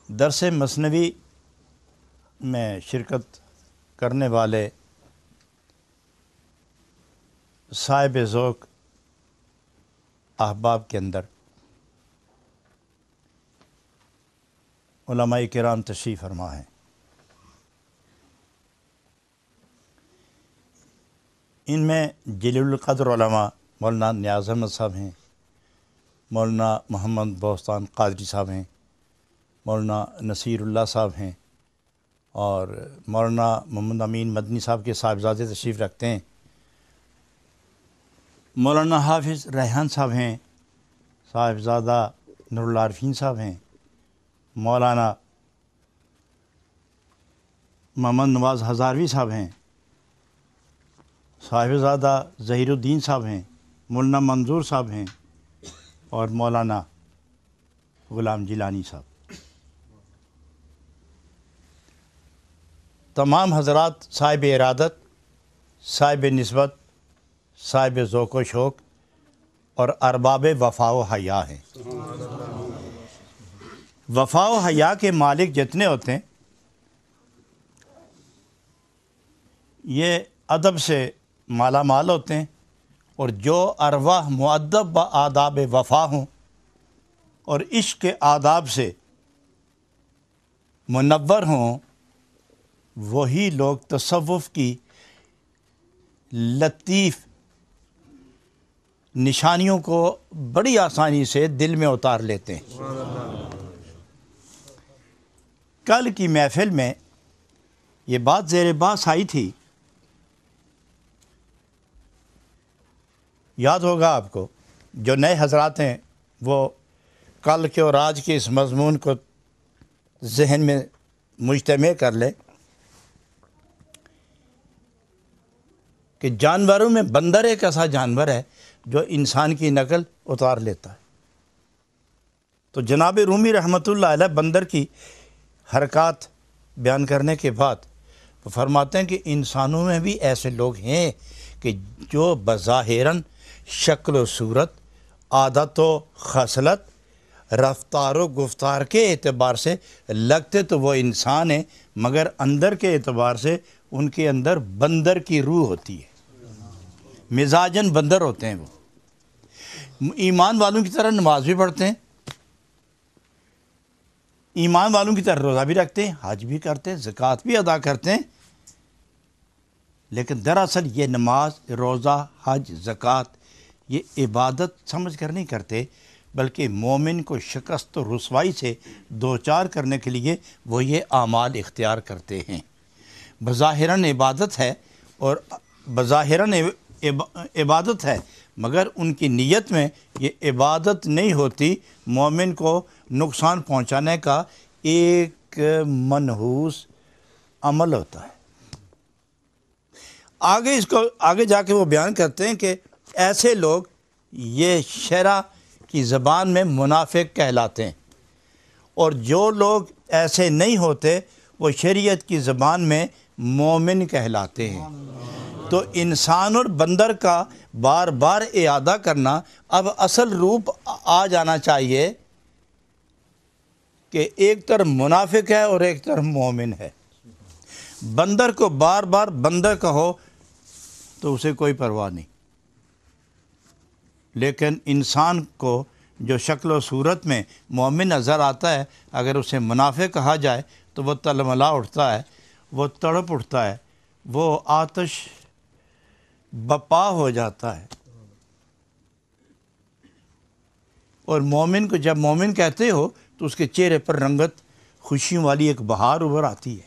درس مثنوی میں شرکت کرنے والے صاحب ذوق احباب کے اندر علماء کرام تشریف فرما ہیں۔ ان میں جلیل القدر علماء مولانا نیاز احمد صاحب ہیں، مولانا محمد بوستان قادری صاحب ہیں، مولانا نصیر اللہ صاحب ہیں، اور مولانا محمد امین مدنی صاحب کے صاحبزادے تشریف رکھتے ہیں، مولانا حافظ ریحان صاحب ہیں، صاحبزادہ نور العارفین صاحب ہیں، مولانا محمد نواز ہزاروی صاحب ہیں، صاحبزادہ ظہیر الدین صاحب ہیں، مولانا منظور صاحب ہیں، اور مولانا غلام جیلانی صاحب۔ تمام حضرات صاحب ارادت، صاحب نسبت، صاحب ذوق و شوق اور ارباب وفا و حیا ہیں۔ وفا و حیا کے مالک جتنے ہوتے ہیں یہ ادب سے مالا مال ہوتے ہیں، اور جو ارواح مؤدب با آداب وفا ہوں اور عشق کے آداب سے منور ہوں، وہی لوگ تصوف کی لطیف نشانیوں کو بڑی آسانی سے دل میں اتار لیتے ہیں۔ کل کی محفل میں یہ بات زیر بحث آئی تھی، یاد ہوگا آپ کو، جو نئے حضرات ہیں وہ کل کے اور آج کے اس مضمون کو ذہن میں مجتمع کر لیں کہ جانوروں میں بندر ایک ایسا جانور ہے جو انسان کی نقل اتار لیتا ہے۔ تو جناب رومی رحمۃ اللہ علیہ بندر کی حرکات بیان کرنے کے بعد وہ فرماتے ہیں کہ انسانوں میں بھی ایسے لوگ ہیں کہ جو بظاہراً شکل و صورت، عادت و خصلت، رفتار و گفتار کے اعتبار سے لگتے تو وہ انسان ہیں، مگر اندر کے اعتبار سے ان کے اندر بندر کی روح ہوتی ہے، مزاجن بندر ہوتے ہیں۔ وہ ایمان والوں کی طرح نماز بھی پڑھتے ہیں، ایمان والوں کی طرح روزہ بھی رکھتے ہیں، حج بھی کرتے ہیں، زکوٰۃ بھی ادا کرتے ہیں، لیکن دراصل یہ نماز، روزہ، حج، زکوٰۃ یہ عبادت سمجھ کر نہیں کرتے، بلکہ مومن کو شکست و رسوائی سے دوچار کرنے کے لیے وہ یہ اعمال اختیار کرتے ہیں۔ بظاہراً عبادت ہے اور بظاہراً عبادت ہے، مگر ان کی نیت میں یہ عبادت نہیں ہوتی، مومن کو نقصان پہنچانے کا ایک منحوس عمل ہوتا ہے۔ آگے جا کے وہ بیان کرتے ہیں کہ ایسے لوگ یہ شرع کی زبان میں منافق کہلاتے ہیں، اور جو لوگ ایسے نہیں ہوتے وہ شریعت کی زبان میں مومن کہلاتے ہیں۔ تو انسان اور بندر کا بار بار اعادہ کرنا، اب اصل روپ آ جانا چاہیے کہ ایک طرف منافق ہے اور ایک طرف مومن ہے۔ بندر کو بار بار بندر کہو تو اسے کوئی پرواہ نہیں، لیکن انسان کو جو شکل و صورت میں مومن نظر آتا ہے، اگر اسے منافق کہا جائے تو وہ تلملا اٹھتا ہے، وہ تڑپ اٹھتا ہے، وہ آتش بپا ہو جاتا ہے۔ اور مومن کو جب مومن کہتے ہو تو اس کے چہرے پر رنگت، خوشیوں والی ایک بہار ابھر آتی ہے۔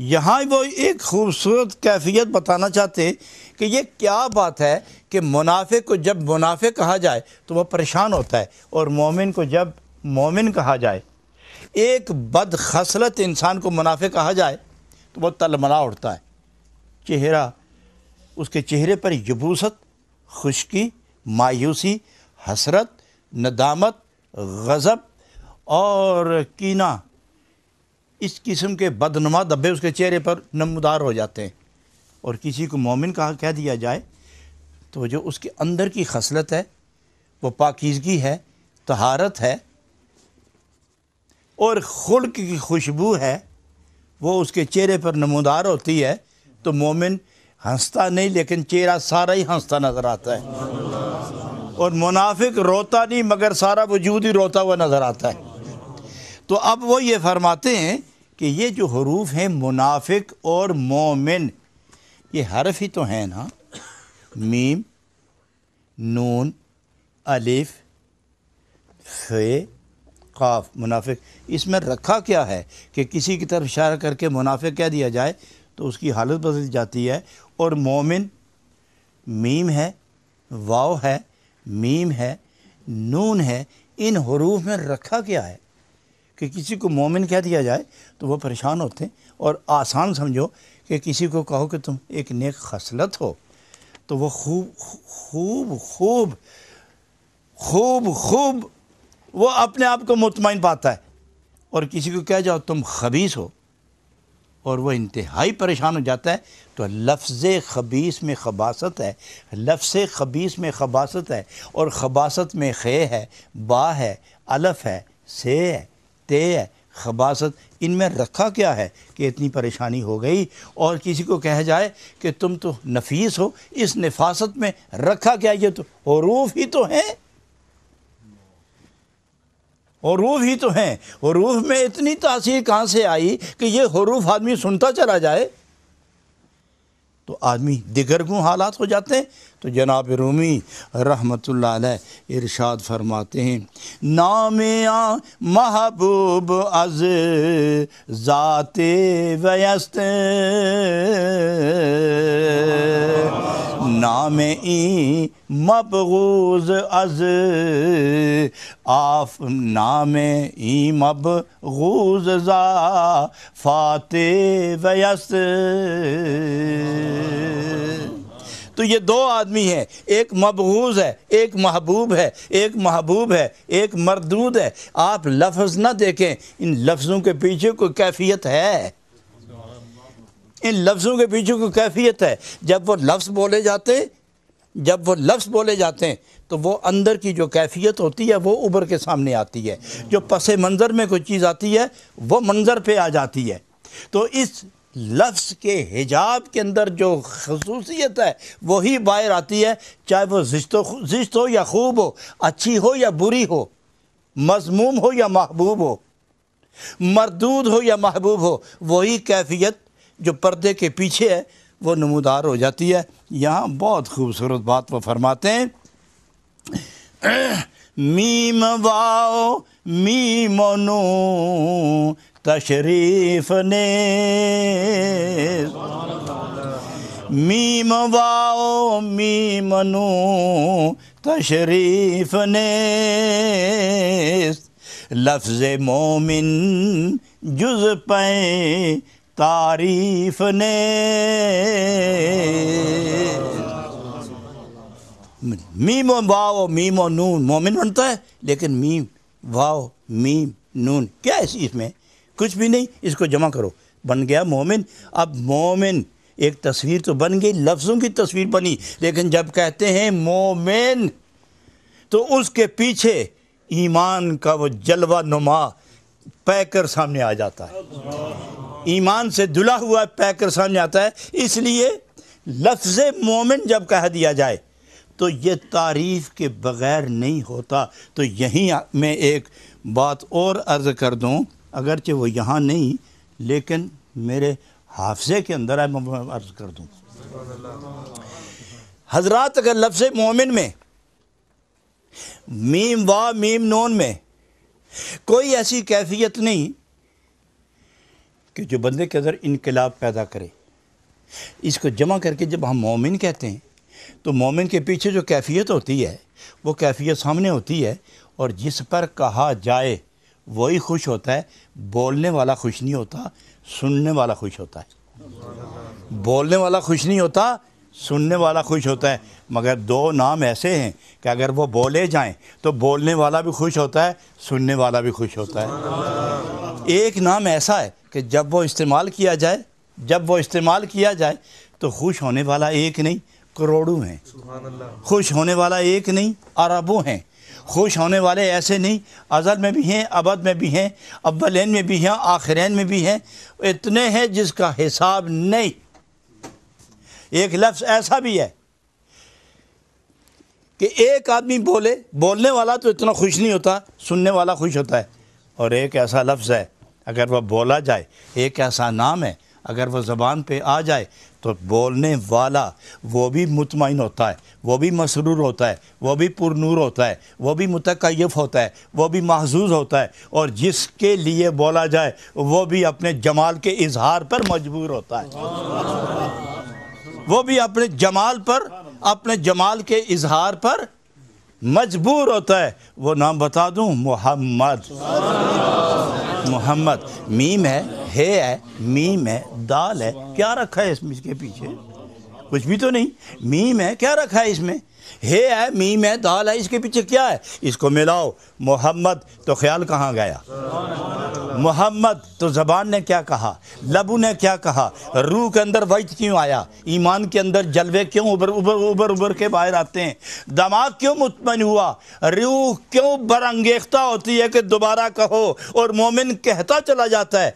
یہاں وہ ایک خوبصورت کیفیت بتانا چاہتے کہ یہ کیا بات ہے کہ منافق کو جب منافق کہا جائے تو وہ پریشان ہوتا ہے، اور مومن کو جب مومن کہا جائے، ایک بد خصلت انسان کو منافق کہا جائے تو وہ تلملا اٹھتا ہے، چہرہ، اس کے چہرے پر یبوست، خشکی، مایوسی، حسرت، ندامت، غضب اور کینہ، اس قسم کے بدنما دبے اس کے چہرے پر نمودار ہو جاتے ہیں۔ اور کسی کو مومن کہہ دیا جائے تو جو اس کے اندر کی خصلت ہے وہ پاکیزگی ہے، طہارت ہے اور خلق کی خوشبو ہے، وہ اس کے چہرے پر نمودار ہوتی ہے، تو مومن ہنستا نہیں لیکن چہرہ سارا ہی ہنستا نظر آتا ہے، اور منافق روتا نہیں مگر سارا وجود ہی روتا ہوا نظر آتا ہے۔ تو اب وہ یہ فرماتے ہیں کہ یہ جو حروف ہیں منافق اور مومن، یہ حرف ہی تو ہیں نا، میم، نون، الف، ف، قاف، منافق۔ اس میں رکھا کیا ہے کہ کسی کی طرف اشارہ کر کے منافق کہہ دیا جائے تو اس کی حالت بدل جاتی ہے، اور مومن میم ہے، واو ہے، میم ہے، نون ہے، ان حروف میں رکھا کیا ہے کہ کسی کو مومن کہہ دیا جائے تو وہ پریشان ہوتے ہیں۔ اور آسان سمجھو کہ کسی کو کہو کہ تم ایک نیک خصلت ہو تو وہ خوب وہ اپنے آپ کو مطمئن پاتا ہے، اور کسی کو کہہ جاؤ تم خبیث ہو اور وہ انتہائی پریشان ہو جاتا ہے۔ تو لفظ خبیث میں خباثت ہے، لفظ خبیث میں خباثت ہے، اور خباثت میں خے ہے، با ہے، الف ہے، سے ہے، تے ہے، خباثت۔ ان میں رکھا کیا ہے کہ اتنی پریشانی ہو گئی، اور کسی کو کہہ جائے کہ تم تو نفیس ہو، اس نفاست میں رکھا کیا؟ یہ تو حروف ہی تو ہیں، حروف ہی تو ہیں۔ حروف میں اتنی تاثیر کہاں سے آئی کہ یہ حروف آدمی سنتا چلا جائے تو آدمی دگرگوں حالات ہو جاتے ہیں۔ تو جناب رومی رحمۃ اللہ علیہ ارشاد فرماتے ہیں، نام محبوب از ذات ویست، نام ای مبغوض از نام ای مبغوض ذا فات ویست۔ تو یہ دو آدمی ہیں، ایک مبغوض ہے، ایک محبوب ہے، ایک محبوب ہے، ایک مردود ہے۔ آپ لفظ نہ دیکھیں، ان لفظوں کے پیچھے کوئی کیفیت ہے، ان لفظوں کے پیچھے کوئی کیفیت ہے۔ جب وہ لفظ بولے جاتے ہیں تو وہ اندر کی جو کیفیت ہوتی ہے وہ ابھر کے سامنے آتی ہے، جو پس منظر میں کوئی چیز آتی ہے وہ منظر پہ آ جاتی ہے۔ تو اس لفظ کے حجاب کے اندر جو خصوصیت ہے وہی باہر آتی ہے، چاہے وہ زشت ہو یا خوب ہو، اچھی ہو یا بری ہو، مذموم ہو یا محبوب ہو، مردود ہو یا محبوب ہو، وہی کیفیت جو پردے کے پیچھے ہے وہ نمودار ہو جاتی ہے۔ یہاں بہت خوبصورت بات وہ فرماتے ہیں، میم واو میم نون تشریف نیز، میم واو میم نون تشریف نیز، لفظ مومن جز پہ تعریف نیز۔ میم و واو میم و نون مومن بنتا ہے، لیکن میم واو میم نون کیا ہے اس میں؟ کچھ بھی نہیں، اس کو جمع کرو بن گیا مومن۔ اب مومن ایک تصویر تو بن گئی، لفظوں کی تصویر بنی، لیکن جب کہتے ہیں مومن تو اس کے پیچھے ایمان کا وہ جلوہ نما پے کر سامنے آ جاتا ہے، ایمان سے دھلا ہوا پے کر سامنے آتا ہے۔ اس لیے لفظ مومن جب کہہ دیا جائے تو یہ تعریف کے بغیر نہیں ہوتا۔ تو یہیں میں ایک بات اور عرض کر دوں، اگرچہ وہ یہاں نہیں لیکن میرے حافظے کے اندر ہے، میں عرض کر دوں۔ حضرات اگر لفظ مومن میں میم وا میم نون میں کوئی ایسی کیفیت نہیں کہ جو بندے کے اندر انقلاب پیدا کرے، اس کو جمع کر کے جب ہم مومن کہتے ہیں تو مومن کے پیچھے جو کیفیت ہوتی ہے وہ کیفیت سامنے ہوتی ہے، اور جس پر کہا جائے وہی خوش ہوتا ہے. بولنے والا خوش نہیں ہوتا, سننے والا خوش ہوتا ہے. بولنے والا خوش نہیں ہوتا, سننے والا خوش ہوتا ہے. مگر دو نام ایسے ہیں کہ اگر وہ بولے جائیں تو بولنے والا بھی خوش ہوتا ہے, سننے والا بھی خوش ہوتا ہے. ایک نام ایسا ہے کہ جب وہ استعمال کیا جائے تو خوش ہونے والا ایک نہیں کروڑوں ہیں. خوش ہونے والا ایک نہیں اربوں ہیں. خوش ہونے والے ایسے نہیں ازل میں بھی ہیں, ابد میں بھی ہیں, اولین میں بھی ہیں, آخرین میں بھی ہیں. اتنے ہیں جس کا حساب نہیں. ایک لفظ ایسا بھی ہے کہ ایک آدمی بولنے والا تو اتنا خوش نہیں ہوتا, سننے والا خوش ہوتا ہے. اور ایک ایسا لفظ ہے اگر وہ بولا جائے, ایک ایسا نام ہے اگر وہ زبان پہ آ جائے تو بولنے والا وہ بھی مطمئن ہوتا ہے, وہ بھی مسرور ہوتا ہے, وہ بھی پرنور ہوتا ہے, وہ بھی متکیف ہوتا ہے, وہ بھی محظوظ ہوتا ہے, اور جس کے لیے بولا جائے وہ بھی اپنے جمال کے اظہار پر مجبور ہوتا ہے. وہ بھی اپنے جمال کے اظہار پر مجبور ہوتا ہے. وہ نام بتا دوں, محمد. میم ہے, ہے, میم ہے, دال ہے. کیا رکھا ہے اس میں, اس کے پیچھے کچھ بھی تو نہیں. میم ہے, کیا رکھا ہے اس میں, ہے, میم ہے, دال ہے, اس کے پیچھے کیا ہے. اس کو ملاؤ محمد تو خیال کہاں گیا. محمد تو زبان نے کیا کہا, لبوں نے کیا کہا, روح کے اندر وجد کیوں آیا, ایمان کے اندر جلوے کیوں ابھر کے باہر آتے ہیں, دماغ کیوں مطمئن ہوا, روح کیوں برانگیختہ ہوتی ہے کہ دوبارہ کہو, اور مومن کہتا چلا جاتا ہے,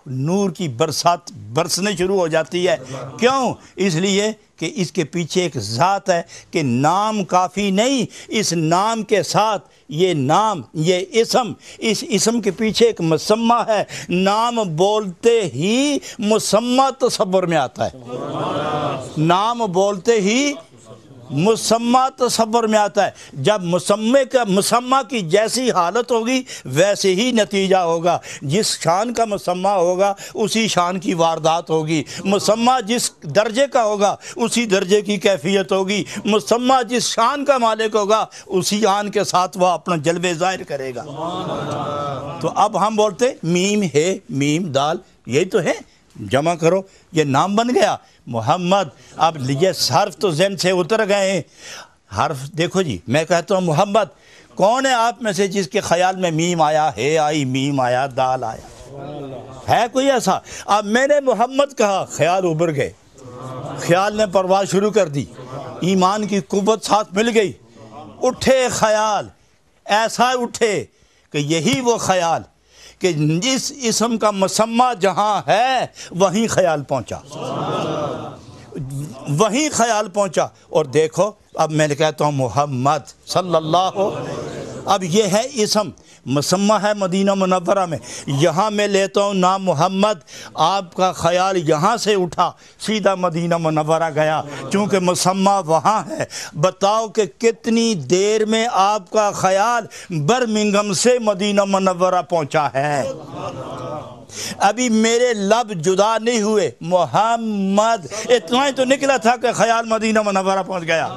نور کی برسات برسنے شروع ہو جاتی ہے. کیوں؟ اس لیے کہ اس کے پیچھے ایک ذات ہے کہ نام کافی نہیں, اس نام کے ساتھ یہ نام, یہ اسم, اس اسم کے پیچھے ایک مسمہ ہے. نام بولتے ہی مسمہ تصور میں آتا ہے. نام بولتے ہی مسمہ تصور میں آتا ہے. جب مسمہ کی جیسی حالت ہوگی ویسے ہی نتیجہ ہوگا. جس شان کا مسمہ ہوگا اسی شان کی واردات ہوگی. مسمہ جس درجے کا ہوگا اسی درجے کی کیفیت ہوگی. مسمہ جس شان کا مالک ہوگا اسی شان کے ساتھ وہ اپنا جلوے ظاہر کرے گا. تو اب ہم بولتے میم ہے, میم دال, یہی تو ہے, جمع کرو, یہ نام بن گیا محمد. اب یہ حرف تو ذہن سے اتر گئے ہیں. حرف دیکھو جی, میں کہتا ہوں محمد, کون ہے آپ میں سے جس کے خیال میں میم آیا, ہے آئی, میم آیا, دال آیا, ہے کوئی ایسا؟ اب میں نے محمد کہا, خیال ابھر گئے, خیال نے پرواز شروع کر دی, ایمان کی قوت ساتھ مل گئی, اٹھے خیال, ایسا اٹھے کہ یہی وہ خیال کہ جس اسم کا مسمہ جہاں ہے وہیں خیال پہنچا, وہیں خیال پہنچا. اور دیکھو اب میں کہتا ہوں محمد صلی اللہ. اب یہ ہے اسم, مسمہ ہے مدینہ منورہ میں, یہاں میں لیتا ہوں نام محمد. آپ کا خیال یہاں سے اٹھا سیدھا مدینہ منورہ گیا چونکہ مسمہ وہاں ہے. بتاؤ کہ کتنی دیر میں آپ کا خیال برمنگھم سے مدینہ منورہ پہنچا ہے. ابھی میرے لب جدا نہیں ہوئے, محمد اتنا ہی تو نکلا تھا کہ خیال مدینہ منورہ پہنچ گیا.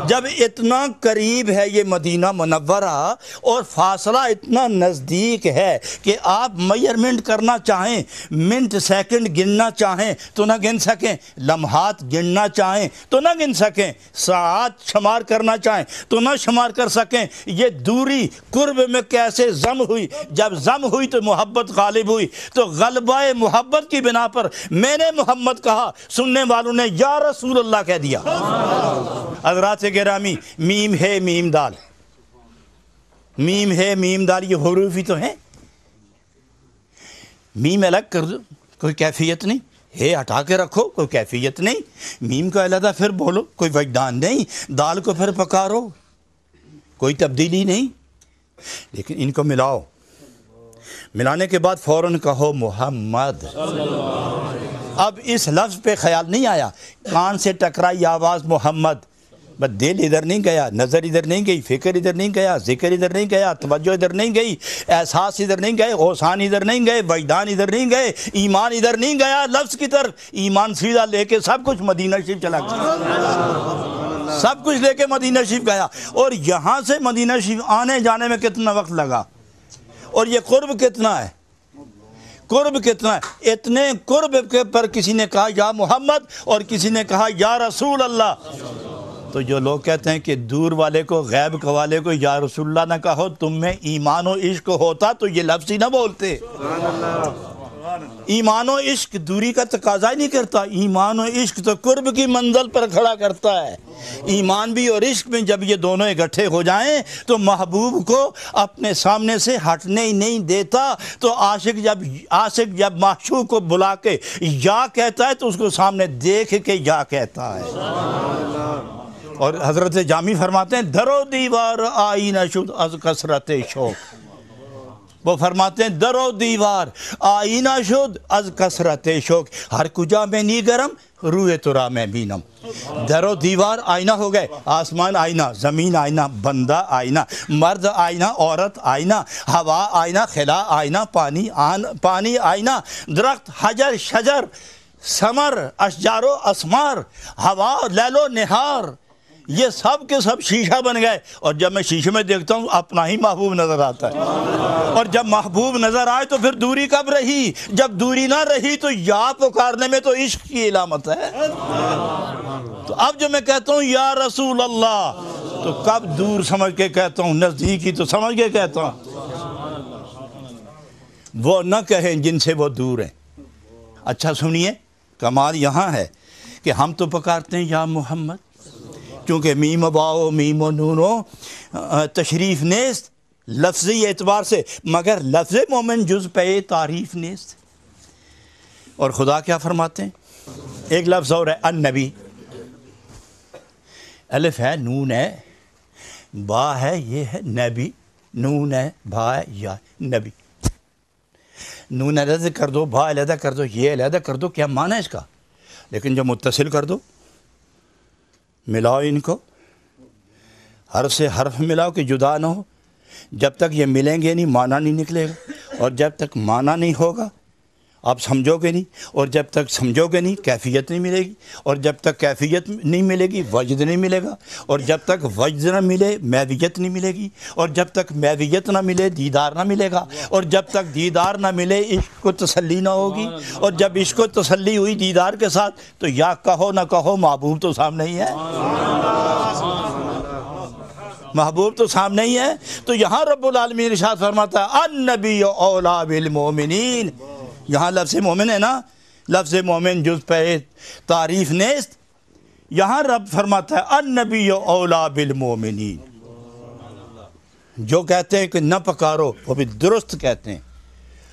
جب اتنا قریب ہے یہ مدینہ منورہ اور فاصلہ اتنا نزدیک ہے کہ آپ میئرمنٹ کرنا چاہیں, منٹ سیکنڈ گننا چاہیں تو نہ گن سکیں, لمحات گننا چاہیں تو نہ گن سکیں, ساعات شمار کرنا چاہیں تو نہ شمار کر سکیں. یہ دوری قرب میں کیسے ضم ہوئی؟ جب ضم ہوئی تو محبت غالب ہوئی. تو غلبہ محبت کی بنا پر میں نے محمد کہا, سننے والوں نے یا رسول اللہ کہہ دیا. حضرات گرامی, میم ہے, میم دال, میم ہے, میم دال, یہ حروف ہی تو ہیں. میم الگ کر دو, کوئی کیفیت نہیں. ہے ہٹا کے رکھو, کوئی کیفیت نہیں. میم کو علیحدہ پھر بولو, کوئی وجدان نہیں. دال کو پھر پکارو, کوئی تبدیلی نہیں. لیکن ان کو ملاؤ, ملانے کے بعد فوراً کہو محمد. اب اس لفظ پہ خیال نہیں آیا, کان سے ٹکرائی آواز محمد, بس دل ادھر نہیں گیا, نظر ادھر نہیں گئی, فکر ادھر نہیں گیا, ذکر ادھر نہیں گیا, توجہ ادھر نہیں گئی, احساس ادھر نہیں گئے, اوسان ادھر نہیں گئے, وجدان ادھر نہیں گئے, ایمان ادھر نہیں گیا لفظ کی طرف. ایمان سیدھا لے کے سب کچھ مدینہ شریف چلا گیا, سب کچھ لے کے مدینہ شریف گیا. اور یہاں سے مدینہ شریف آنے جانے میں کتنا وقت لگا؟ اور یہ قرب کتنا ہے، قرب کتنا ہے، اتنے قرب کے پر کسی نے کہا یا محمد اور کسی نے کہا یا رسول اللہ. تو جو لوگ کہتے ہیں کہ دور والے کو، غیب کے والے کو یا رسول اللہ نہ کہو، تم میں ایمان و عشق ہوتا تو یہ لفظ ہی نہ بولتے. ایمان و عشق دوری کا تقاضا ہی نہیں کرتا، ایمان و عشق تو قرب کی منزل پر کھڑا کرتا ہے. ایمان بھی اور عشق میں جب یہ دونوں اکٹھے ہو جائیں تو محبوب کو اپنے سامنے سے ہٹنے ہی نہیں دیتا. تو عاشق جب معشوق کو بلا کے یا کہتا ہے تو اس کو سامنے دیکھ کے یا کہتا ہے. اور حضرت جامی فرماتے ہیں درو دیوار آئینہ شد از کثرت شوق. وہ فرماتے ہیں درو دیوار آئینہ شد از کثرت شوق، ہر کجا میں نی گرم روئے ترا میں بینم. درو دیوار آئینہ ہو گئے، آسمان آئینہ، زمین آئینہ، بندہ آئینہ، مرد آئینہ، عورت آئینہ، ہوا آئینہ، خلا آئینہ، پانی آئینہ، درخت، حجر، شجر، ثمر، اشجار و اسمار، ہوا، لیل و نہار، یہ سب کے سب شیشہ بن گئے. اور جب میں شیشے میں دیکھتا ہوں اپنا ہی محبوب نظر آتا ہے. اور جب محبوب نظر آئے تو پھر دوری کب رہی؟ جب دوری نہ رہی تو یا پکارنے میں تو عشق کی علامت ہے. تو اب جو میں کہتا ہوں یا رسول اللہ تو کب دور سمجھ کے کہتا ہوں، نزدیکی تو سمجھ کے کہتا ہوں. وہ نہ کہیں جن سے وہ دور ہیں. اچھا سنیے، کمال یہاں ہے کہ ہم تو پکارتے ہیں یا محمد، کیونکہ میم باؤ میم و نونو تشریف نیست لفظی اعتبار سے، مگر لفظ مومن جز پہ تعریف نیست. اور خدا کیا فرماتے ہیں؟ ایک لفظ اور ہے النبی. الف ہے، نون ہے، با ہے، یہ ہے نبی، نون ہے، با ہے، یا نبی. نون علیحدہ کر دو، با علیحدہ کر دو، یہ علیحدہ کر دو، کیا معنی ہے اس کا؟ لیکن جب متصل کر دو، ملاؤ ان کو، حرف سے حرف ملاؤ کہ جدا نہ ہو. جب تک یہ ملیں گے نہیں معنی نہیں نکلے گا، اور جب تک معنی نہیں ہوگا آپ سمجھو گے نہیں، اور جب تک سمجھو گے نہیں کیفیت نہیں ملے گی، اور جب تک کیفیت نہیں ملے گی وجد نہیں ملے گا، اور جب تک وجد نہ ملے میویت نہیں ملے گی، اور جب تک میویت نہ ملے دیدار نہ ملے گا، اور جب تک دیدار نہ ملے عشق کو تسلی نہ ہوگی، اور جب عشق کو تسلی ہوئی دیدار کے ساتھ تو یا کہو نہ کہو محبوب تو سامنے ہی ہے. محبوب تو سامنے ہی ہے. تو یہاں رب العالمین ارشاد فرماتا ہے النبی اولا بالمومنین. یہاں لفظ مومن ہے نا، لفظ مومن جز پہ تعریف نیست. یہاں رب فرماتا ہے النبی اولا بالمومنین. جو کہتے ہیں کہ نہ پکارو وہ بھی درست کہتے ہیں،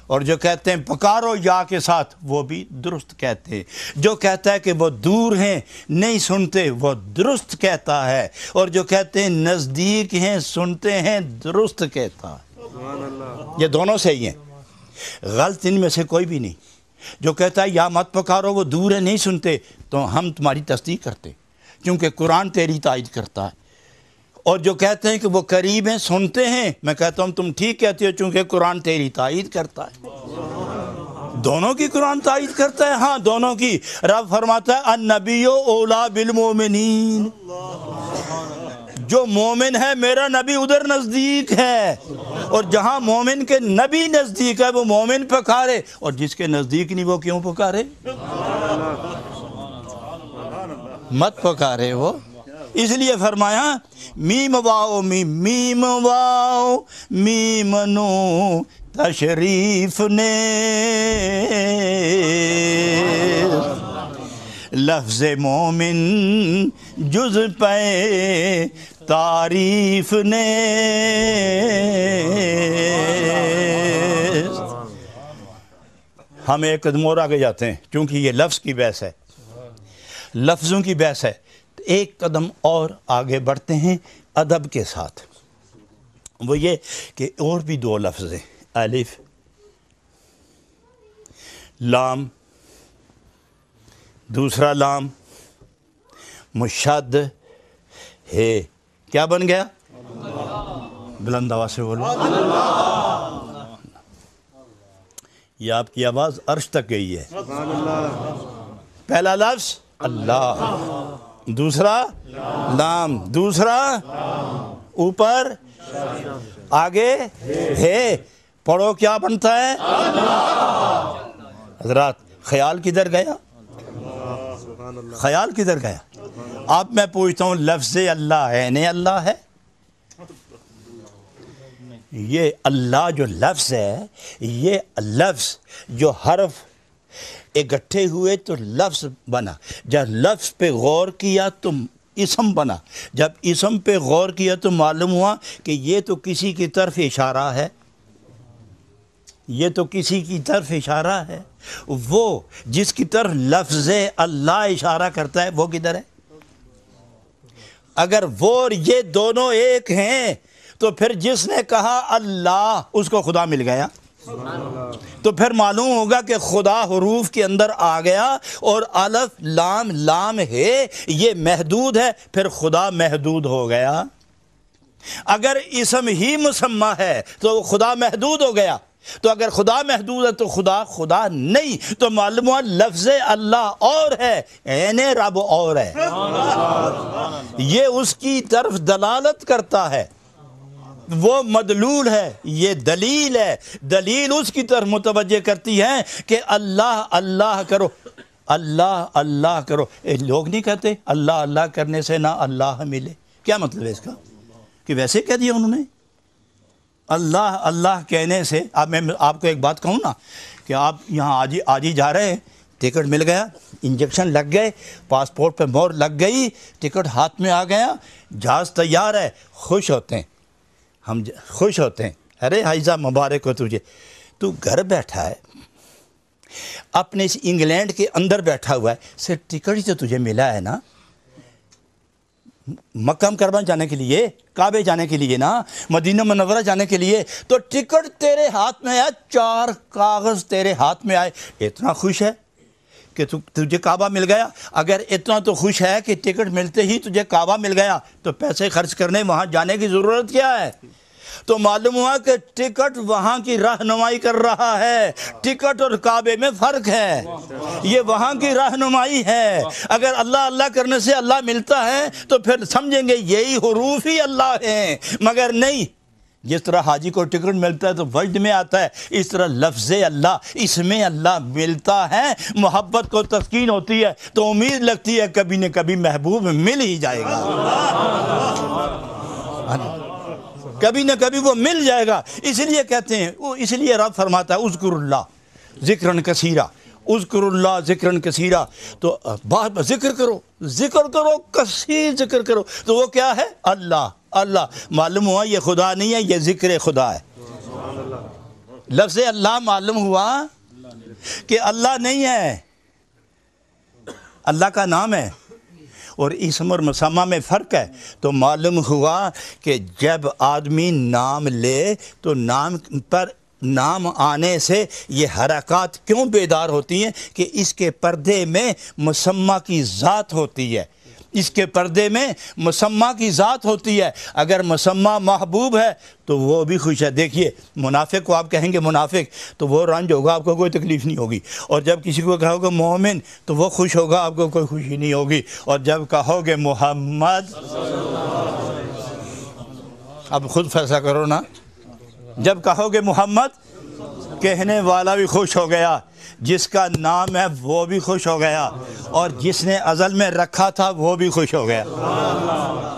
اور جو کہتے ہیں پکارو یا کے ساتھ وہ بھی درست کہتے ہیں. جو کہتا ہے کہ وہ دور ہیں نہیں سنتے وہ درست کہتا ہے، اور جو کہتے ہیں نزدیک ہیں سنتے ہیں درست کہتا ہے. یہ دونوں صحیح ہیں، غلط ان میں سے کوئی بھی نہیں. جو کہتا ہے یا مت پکارو وہ دور ہے نہیں سنتے، تو ہم تمہاری تصدیق کرتے کیونکہ قرآن تیری تائید کرتا ہے. اور جو کہتے ہیں کہ وہ قریب ہیں سنتے ہیں، میں کہتا ہوں تم ٹھیک کہتے ہو چونکہ قرآن تیری تائید کرتا ہے. دونوں کی قرآن تائید کرتا ہے، ہاں دونوں کی. رب فرماتا ہے النبی اولا بالمومنین. جو مومن ہے میرا نبی ادھر نزدیک ہے، اور جہاں مومن کے نبی نزدیک ہے وہ مومن پکارے، اور جس کے نزدیک نہیں وہ کیوں پکارے؟ مت پکارے وہ. اس لیے فرمایا میم واؤ میم واؤ میم نو تشریف نے لفظ مومن جز پہ تعریف نے. ہم ایک قدم اور آگے جاتے ہیں چونکہ یہ لفظ کی بحث ہے، لفظوں کی بحث ہے. ایک قدم اور آگے بڑھتے ہیں ادب کے ساتھ. وہ یہ کہ اور بھی دو لفظ ہیں، الف لام، دوسرا لام مشد ہے. کیا بن گیا؟ بلند آواز سے بولو. یہ آپ کی آواز عرش تک گئی ہے. پہلا لفظ اللہ، دوسرا لام، دوسرا اوپر، آگے ہے. پڑھو کیا بنتا ہے؟ حضرات خیال کدھر گیا؟ خیال کدھر گیا؟ اب میں پوچھتا ہوں لفظ اللہ ہے اللہ ہے؟ یہ اللہ جو لفظ ہے، یہ لفظ جو حرف اکٹھے ہوئے تو لفظ بنا، جب لفظ پہ غور کیا تو اسم بنا، جب اسم پہ غور کیا تو معلوم ہوا کہ یہ تو کسی کی طرف اشارہ ہے، یہ تو کسی کی طرف اشارہ ہے۔ وہ جس کی طرف لفظ اللہ اشارہ کرتا ہے وہ کدھر ہے؟ اگر وہ اور یہ دونوں ایک ہیں تو پھر جس نے کہا اللہ اس کو خدا مل گیا، تو پھر معلوم ہوگا کہ خدا حروف کے اندر آ گیا، اور الف لام لام ہے یہ محدود ہے، پھر خدا محدود ہو گیا۔ اگر اسم ہی مسمى ہے تو خدا محدود ہو گیا، تو اگر خدا محدود ہے تو خدا نہیں، تو معلوم ہوا لفظ اللہ اور ہے، عین رب اور ہے، یہ اس کی طرف دلالت کرتا ہے، وہ مدلول ہے، یہ دلیل ہے، دلیل اس کی طرف متوجہ کرتی ہے کہ اللہ اللہ کرو، اللہ اللہ کرو۔ لوگ نہیں کہتے اللہ اللہ کرنے سے نہ اللہ ملے، کیا مطلب ہے اس کا؟ کہ ویسے کہہ دیا انہوں نے اللہ اللہ کہنے سے۔ اب میں آپ کو ایک بات کہوں نا کہ آپ یہاں آج ہی جا رہے ہیں، ٹکٹ مل گیا، انجیکشن لگ گئے، پاسپورٹ پہ مہر لگ گئی، ٹکٹ ہاتھ میں آ گیا، جہاز تیار ہے، خوش ہوتے ہیں، ہم خوش ہوتے ہیں، ارے حائزہ مبارک ہو تجھے، تو گھر بیٹھا ہے اپنے اس انگلینڈ کے اندر بیٹھا ہوا ہے، صرف ٹکٹ ہی تو تجھے ملا ہے نا مکہ مکرمہ جانے کے لیے، کعبے جانے کے لیے نا، مدینہ منورہ جانے کے لیے، تو ٹکٹ تیرے ہاتھ میں آیا، 4 کاغذ تیرے ہاتھ میں آئے، اتنا خوش ہے کہ تجھے کعبہ مل گیا؟ اگر اتنا تو خوش ہے کہ ٹکٹ ملتے ہی تجھے کعبہ مل گیا تو پیسے خرچ کرنے وہاں جانے کی ضرورت کیا ہے؟ تو معلوم ہوا کہ ٹکٹ وہاں کی رہنمائی کر رہا ہے، ٹکٹ اور کعبے میں فرق ہے، یہ وہاں کی رہنمائی ہے۔ اگر اللہ اللہ کرنے سے اللہ ملتا ہے تو پھر سمجھیں گے یہی حروف ہی اللہ ہیں، مگر نہیں، جس طرح حاجی کو ٹکٹ ملتا ہے تو وجد میں آتا ہے، اس طرح لفظ اللہ، اس میں اللہ ملتا ہے، محبت کو تسکین ہوتی ہے تو امید لگتی ہے کبھی نہ کبھی محبوب مل ہی جائے گا، کبھی نہ کبھی وہ مل جائے گا۔ اس لیے کہتے ہیں، اس لیے رب فرماتا ہے اذکر اللہ ذکرن کثیرا، اذکر اللہ ذکرن کثیرا، تو ذکر کرو کثیر ذکر کرو، تو وہ کیا ہے؟ اللہ اللہ۔ معلوم ہوا یہ خدا نہیں ہے، یہ ذکر خدا ہے۔ لفظ اللہ معلوم ہوا کہ اللہ نہیں ہے، اللہ کا نام ہے، اور اسم اور مسمى میں فرق ہے۔ تو معلوم ہوا کہ جب آدمی نام لے تو نام پر نام آنے سے یہ حرکات کیوں بیدار ہوتی ہیں کہ اس کے پردے میں مسمى کی ذات ہوتی ہے، اس کے پردے میں مسمى کی ذات ہوتی ہے۔ اگر مسمى محبوب ہے تو وہ بھی خوش ہے۔ دیکھیے منافق کو آپ کہیں گے منافق تو وہ رنج ہوگا، آپ کو کوئی تکلیف نہیں ہوگی، اور جب کسی کو کہو گے مومن تو وہ خوش ہوگا، آپ کو کوئی خوشی نہیں ہوگی، اور جب کہو گے محمد، اب خود فیصلہ کرو نا، جب کہو گے محمد کہنے والا بھی خوش ہو گیا، جس کا نام ہے وہ بھی خوش ہو گیا، اور جس نے ازل میں رکھا تھا وہ بھی خوش ہو گیا۔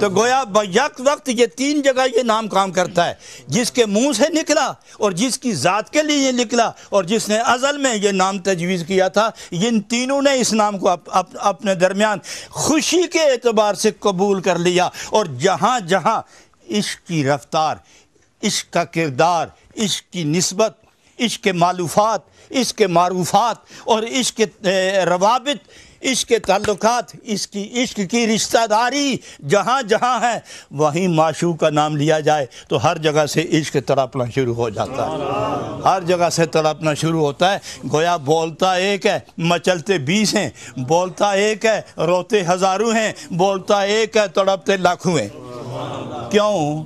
تو گویا بیک وقت یہ 3 جگہ یہ نام کام کرتا ہے، جس کے منہ سے نکلا اور جس کی ذات کے لیے نکلا اور جس نے ازل میں یہ نام تجویز کیا تھا، ان تینوں نے اس نام کو اپنے درمیان خوشی کے اعتبار سے قبول کر لیا، اور جہاں جہاں عشق کی رفتار، عشق کا کردار، عشق کی نسبت، عشق کے مالوفات، عشق کے معروفات اور عشق کے روابط، عشق کے تعلقات، عشق کی رشتہ داری جہاں جہاں ہے، وہیں معشوق کا نام لیا جائے تو ہر جگہ سے عشق تڑپنا شروع ہو جاتا ہے، ہر جگہ سے تڑپنا شروع ہوتا ہے۔ گویا بولتا ایک ہے مچلتے 20 ہیں، بولتا ایک ہے روتے ہزاروں ہیں، بولتا ایک ہے تڑپتے لاکھوں ہیں۔ کیوں؟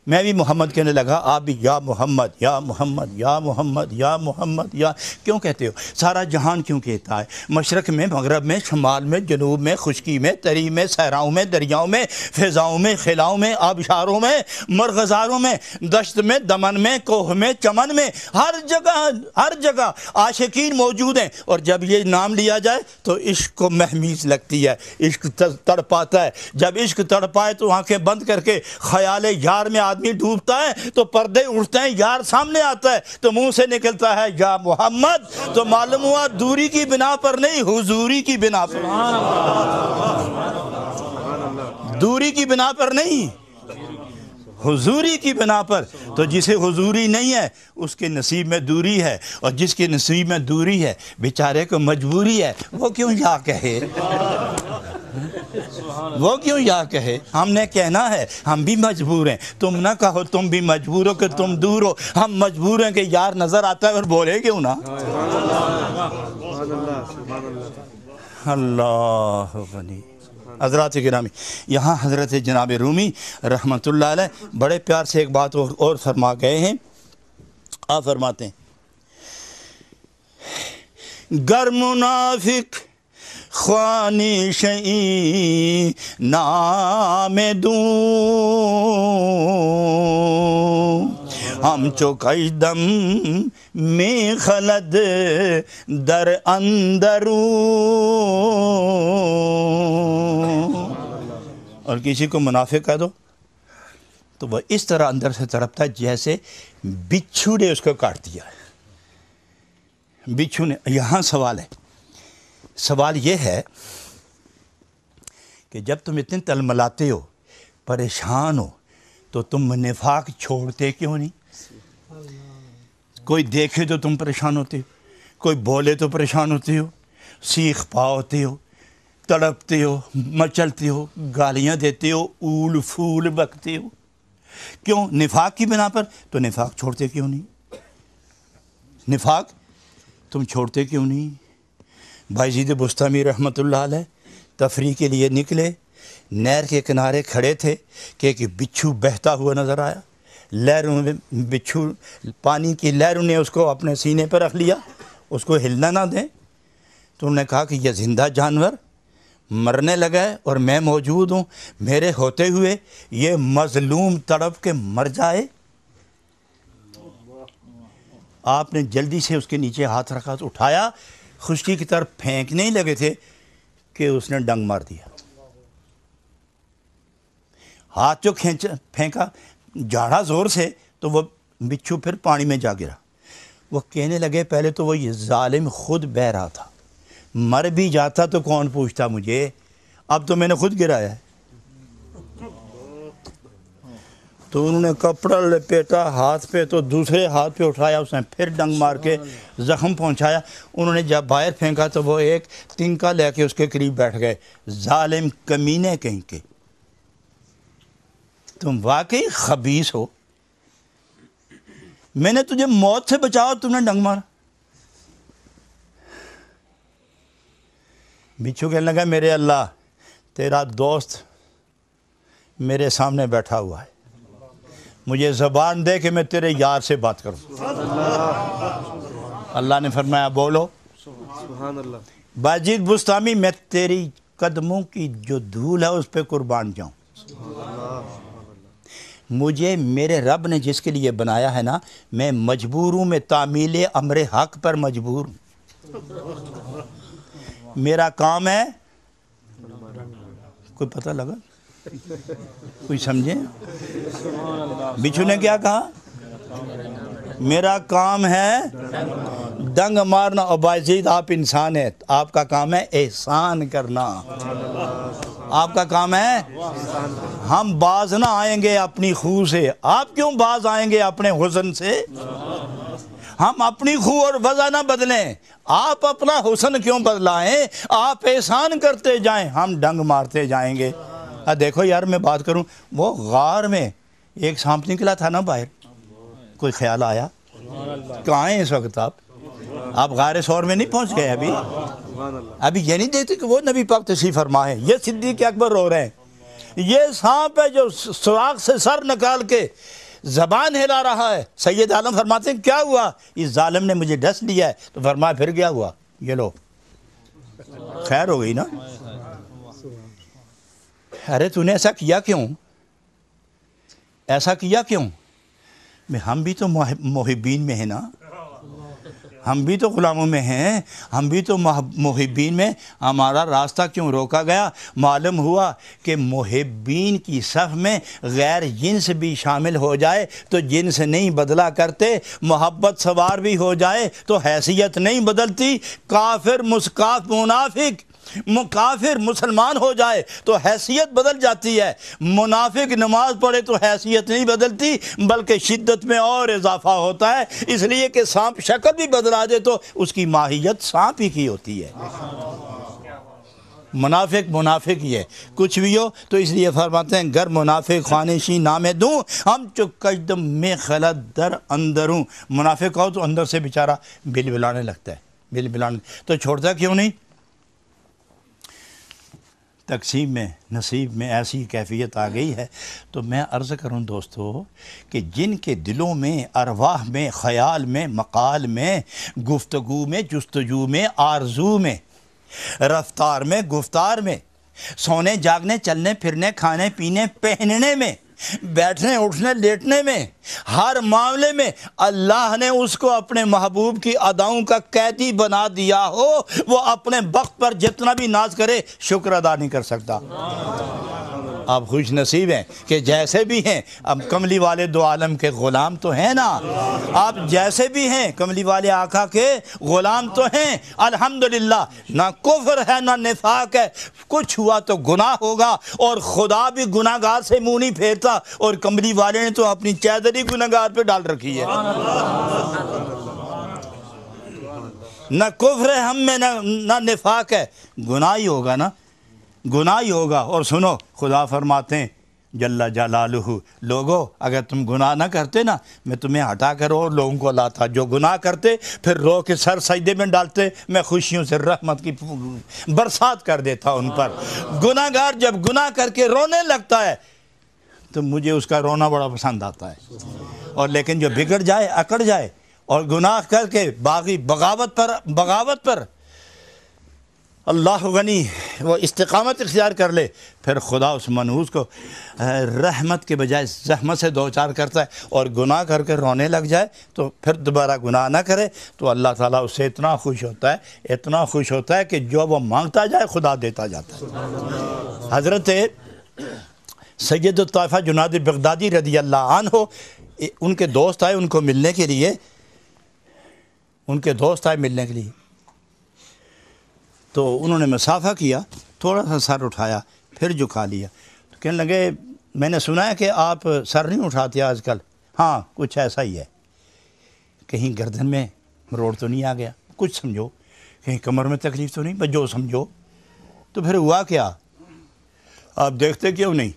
میں بھی محمد کہنے لگا، آپ بھی یا محمد یا محمد یا محمد یا محمد یا کیوں کہتے ہو؟ سارا جہان کیوں کہتا ہے؟ مشرق میں، مغرب میں، شمال میں، جنوب میں، خشکی میں، تری میں، صحراؤں میں، دریاؤں میں، فضاؤں میں، خلاؤں میں، آبشاروں میں، مرغزاروں میں، دشت میں، دمن میں، کوہ میں، چمن میں، ہر جگہ عاشقین موجود ہیں۔ اور جب یہ نام لیا جائے تو عشق کو مہمیز لگتی ہے، عشق تڑپاتا ہے۔ جب عشق تڑپائے تو آنکھیں بند کر کے خیال یار میں آدمی ڈوبتا ہے تو پردے اٹھتے ہیں، یار سامنے آتا ہے تو منہ سے نکلتا ہے یا محمد، تو معلوم ہوا دوری کی بنا پر نہیں، حضوری کی بنا پر، دوری کی بنا پر نہیں، حضوری کی بنا پر۔ تو جسے حضوری نہیں ہے اس کے نصیب میں دوری ہے، اور جس کے نصیب میں دوری ہے بیچارے کو مجبوری ہے، وہ کیوں یا کہے، وہ کیوں یا کہے؟ ہم نے کہنا ہے ہم بھی مجبور ہیں، تم نہ کہو تم بھی مجبور ہو کہ تم دور ہو، ہم مجبور ہیں کہ یار نظر آتا ہے اور بولے کیوں نہ۔ اللہ غنی۔ حضرات گرامی، یہاں حضرت جناب رومی رحمۃ اللہ علیہ بڑے پیار سے ایک بات اور فرما گئے ہیں۔ آپ فرماتے ہیں، گر منافق خوانی شئی نام دوں، ہم چو کشدم میں خلد در اندروں، اور کسی کو منافق کہہ دو تو وہ اس طرح اندر سے تڑپتا ہے جیسے بچھو نے اس کو کاٹ دیا ہے، بچھو نے۔ یہاں سوال ہے، سوال یہ ہے کہ جب تم اتنے تلملاتے ہو، پریشان ہو، تو تم نفاق چھوڑتے کیوں نہیں؟ کوئی دیکھے تو تم پریشان ہوتے ہو، کوئی بولے تو پریشان ہوتے ہو، سیخ پاؤتے ہو، تڑپتے ہو، مچلتے ہو، گالیاں دیتے ہو، اول پھول بکتے ہو، کیوں؟ نفاق کی بنا پر۔ تو نفاق چھوڑتے کیوں نہیں؟ نفاق تم چھوڑتے کیوں نہیں؟ بایزید بستامی رحمۃ اللہ علیہ تفریح کے لیے نکلے، نہر کے کنارے کھڑے تھے کہ ایک بچھو بہتا ہوا نظر آیا، لہروں میں بچھو، پانی کی لہروں نے اس کو اپنے سینے پر رکھ لیا، اس کو ہلنا نہ دیں، تو انہوں نے کہا کہ یہ زندہ جانور مرنے لگا ہے اور میں موجود ہوں، میرے ہوتے ہوئے یہ مظلوم تڑپ کے مر جائے۔ آپ نے جلدی سے اس کے نیچے ہاتھ رکھا تو اٹھایا، خشکی کی طرف پھینکنے ہی لگے تھے کہ اس نے ڈنگ مار دیا۔ ہاتھ جو پھینکا جھاڑا زور سے تو وہ بچھو پھر پانی میں جا گرا۔ وہ کہنے لگے پہلے تو وہ یہ ظالم خود بہہ رہا تھا، مر بھی جاتا تو کون پوچھتا مجھے، اب تو میں نے خود گرایا ہے۔ تو انہوں نے کپڑا لپیٹا ہاتھ پہ، تو دوسرے ہاتھ پہ اٹھایا، اس نے پھر ڈنگ مار کے زخم پہنچایا۔ انہوں نے جب باہر پھینکا تو وہ ایک تنکا لے کے اس کے قریب بیٹھ گئے۔ ظالم کمینے کہیں کے، تم واقعی خبیث ہو، میں نے تجھے موت سے بچاؤ، تم نے ڈنگ مارا۔ بچھو کہنے لگا میرے اللہ، تیرا دوست میرے سامنے بیٹھا ہوا ہے، مجھے زبان دے کہ میں تیرے یار سے بات کروں۔ اللہ نے فرمایا بولو۔ سبحان اللہ۔ بایزید بستامی، میں تیری قدموں کی جو دھول ہے اس پہ قربان جاؤں۔ مجھے میرے رب نے جس کے لیے بنایا ہے نا، میں مجبور ہوں، میں تعمیل امر حق پر مجبور ہوں۔ میرا کام ہے، کوئی پتہ لگا؟ کوئی سمجھے؟ بچھو نے کیا کہا؟ میرا کام ہے ڈنگ مارنا۔ اور بایزید آپ انسان ہیں، آپ کا کام ہے احسان کرنا، آپ کا کام ہے۔ ہم باز نہ آئیں گے اپنی خو سے، آپ کیوں باز آئیں گے اپنے حسن سے؟ ہم اپنی خو اور وضع نہ بدلیں، آپ اپنا حسن کیوں بدلائیں؟ آپ احسان کرتے جائیں، ہم ڈنگ مارتے جائیں گے۔ دیکھو یار، میں بات کروں، وہ غار میں ایک سانپ نکلا تھا نا باہر، کوئی خیال آیا؟ کہاں ہیں اس وقت آپ غار ثور میں نہیں پہنچ گئے ابھی یہ نہیں دیکھتے کہ وہ نبی پاک تشریف فرما ہے، یہ صدیق اکبر رو رہے ہیں۔ یہ سانپ ہے جو سوراخ سے سر نکال کے زبان ہلا رہا ہے۔ سید عالم فرماتے ہیں کیا ہوا؟ اس ظالم نے مجھے ڈس لیا ہے۔ تو فرمایا پھر کیا ہوا؟ یہ لو خیر ہو گئی نا۔ ارے تو نے ایسا کیا کیوں؟ ایسا کیا کیوں؟ ہم بھی تو محبین میں ہیں نا، ہم بھی تو غلاموں میں ہیں، ہم بھی تو محبین میں، ہمارا راستہ کیوں روکا گیا؟ معلوم ہوا کہ محبین کی صف میں غیر جنس بھی شامل ہو جائے تو جنس نہیں بدلا کرتے، محبت سوار بھی ہو جائے تو حیثیت نہیں بدلتی، کافر کافر مسلمان ہو جائے تو حیثیت بدل جاتی ہے، منافق نماز پڑھے تو حیثیت نہیں بدلتی بلکہ شدت میں اور اضافہ ہوتا ہے، اس لیے کہ سانپ شکل بھی بدلا دے تو اس کی ماہیت سانپ ہی کی ہوتی ہے۔ منافق ہی ہے، کچھ بھی ہو تو اس لیے فرماتے ہیں گر منافق خوانشی نام دوں ہم چکشدم میں خلط در اندروں۔ منافق ہو تو اندر سے بیچارہ بل بلانے لگتا ہے، تو چھوڑتا کیوں نہیں؟ تقسیم میں نصیب میں ایسی کیفیت آ گئی ہے۔ تو میں عرض کروں دوستو کہ جن کے دلوں میں، ارواح میں، خیال میں، مقال میں، گفتگو میں، جستجو میں، آرزو میں، رفتار میں، گفتار میں، سونے جاگنے، چلنے پھرنے، کھانے پینے، پہننے میں، بیٹھنے اٹھنے لیٹنے میں، ہر معاملے میں اللہ نے اس کو اپنے محبوب کی اداؤں کا قیدی بنا دیا ہو، وہ اپنے بخت پر جتنا بھی ناز کرے شکر ادا نہیں کر سکتا۔ آپ خوش نصیب ہیں کہ جیسے بھی ہیں، اب کملی والے دو عالم کے غلام تو ہیں نا، آپ جیسے بھی ہیں کملی والے آقا کے غلام تو ہیں الحمدللہ۔ نہ کفر ہے نہ نفاق ہے، کچھ ہوا تو گناہ ہوگا اور خدا بھی گناہ گار سے منہ نہیں پھیرتا، اور کملی والے نے تو اپنی چادری گناہ گار پہ ڈال رکھی ہے۔ نہ کفر ہے ہم میں نہ نفاق ہے، گناہ ہی ہوگا نا، گناہ ہی ہوگا۔ اور سنو خدا فرماتے ہیں جل جلالہ، لوگو اگر تم گناہ نہ کرتے نا میں تمہیں ہٹا کر اور لوگوں کو لاتا، جو گناہ کرتے پھر رو کے سر سجدے میں ڈالتے، میں خوشیوں سے رحمت کی برسات کر دیتا ان پر۔ گناہ گار جب گناہ کر کے رونے لگتا ہے تو مجھے اس کا رونا بڑا پسند آتا ہے، اور لیکن جو بگڑ جائے، اکڑ جائے اور گناہ کر کے باغی بغاوت پر اللہ غنی وہ استقامت اختیار کر لے، پھر خدا اس منحوس کو رحمت کے بجائے زحمت سے دوچار کرتا ہے، اور گناہ کر کے رونے لگ جائے تو پھر دوبارہ گناہ نہ کرے تو اللہ تعالیٰ اس سے اتنا خوش ہوتا ہے کہ جو وہ مانگتا جائے خدا دیتا جاتا ہے۔ حضرت سید الطائفہ جنید بغدادی رضی اللہ عنہ، ان کے دوست آئے ان کو ملنے کے لیے، تو انہوں نے مسافہ کیا، تھوڑا سا سر اٹھایا پھر جھکا لیا، تو کہنے لگے میں نے سنا ہے کہ آپ سر نہیں اٹھاتے آج کل۔ ہاں کچھ ایسا ہی ہے، کہیں گردن میں مروڑ تو نہیں آ گیا، کچھ سمجھو، کہیں کمر میں تکلیف تو نہیں، بس جو سمجھو۔ تو پھر ہوا کیا؟ آپ دیکھتے کیوں نہیں؟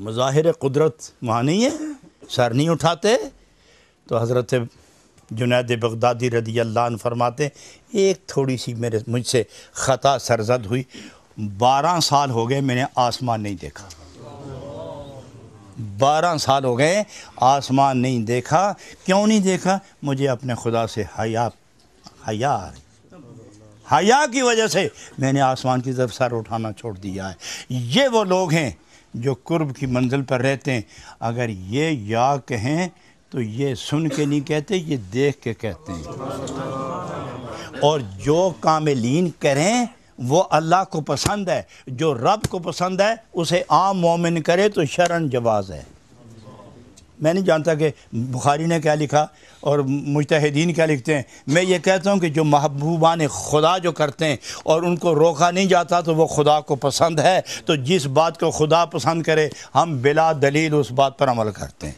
مظاہر قدرت وہاں نہیں ہے، سر نہیں اٹھاتے۔ تو حضرت جنید بغدادی رضی اللہ عنہ فرماتے ایک تھوڑی سی مجھ سے خطا سرزد ہوئی، 12 سال ہو گئے میں نے آسمان نہیں دیکھا، 12 سال ہو گئے آسمان نہیں دیکھا۔ کیوں نہیں دیکھا؟ مجھے اپنے خدا سے حیا کی وجہ سے میں نے آسمان کی طرف سر اٹھانا چھوڑ دیا ہے۔ یہ وہ لوگ ہیں جو قرب کی منزل پر رہتے ہیں، اگر یہ یا کہیں تو یہ سن کے نہیں کہتے، یہ دیکھ کے کہتے ہیں۔ اور جو کاملین کریں وہ اللہ کو پسند ہے، جو رب کو پسند ہے اسے عام مومن کرے تو شرعاً جواز ہے۔ میں نہیں جانتا کہ بخاری نے کیا لکھا اور مجتہدین کیا لکھتے ہیں، میں یہ کہتا ہوں کہ جو محبوبان خدا جو کرتے ہیں اور ان کو روکا نہیں جاتا تو وہ خدا کو پسند ہے، تو جس بات کو خدا پسند کرے ہم بلا دلیل اس بات پر عمل کرتے ہیں۔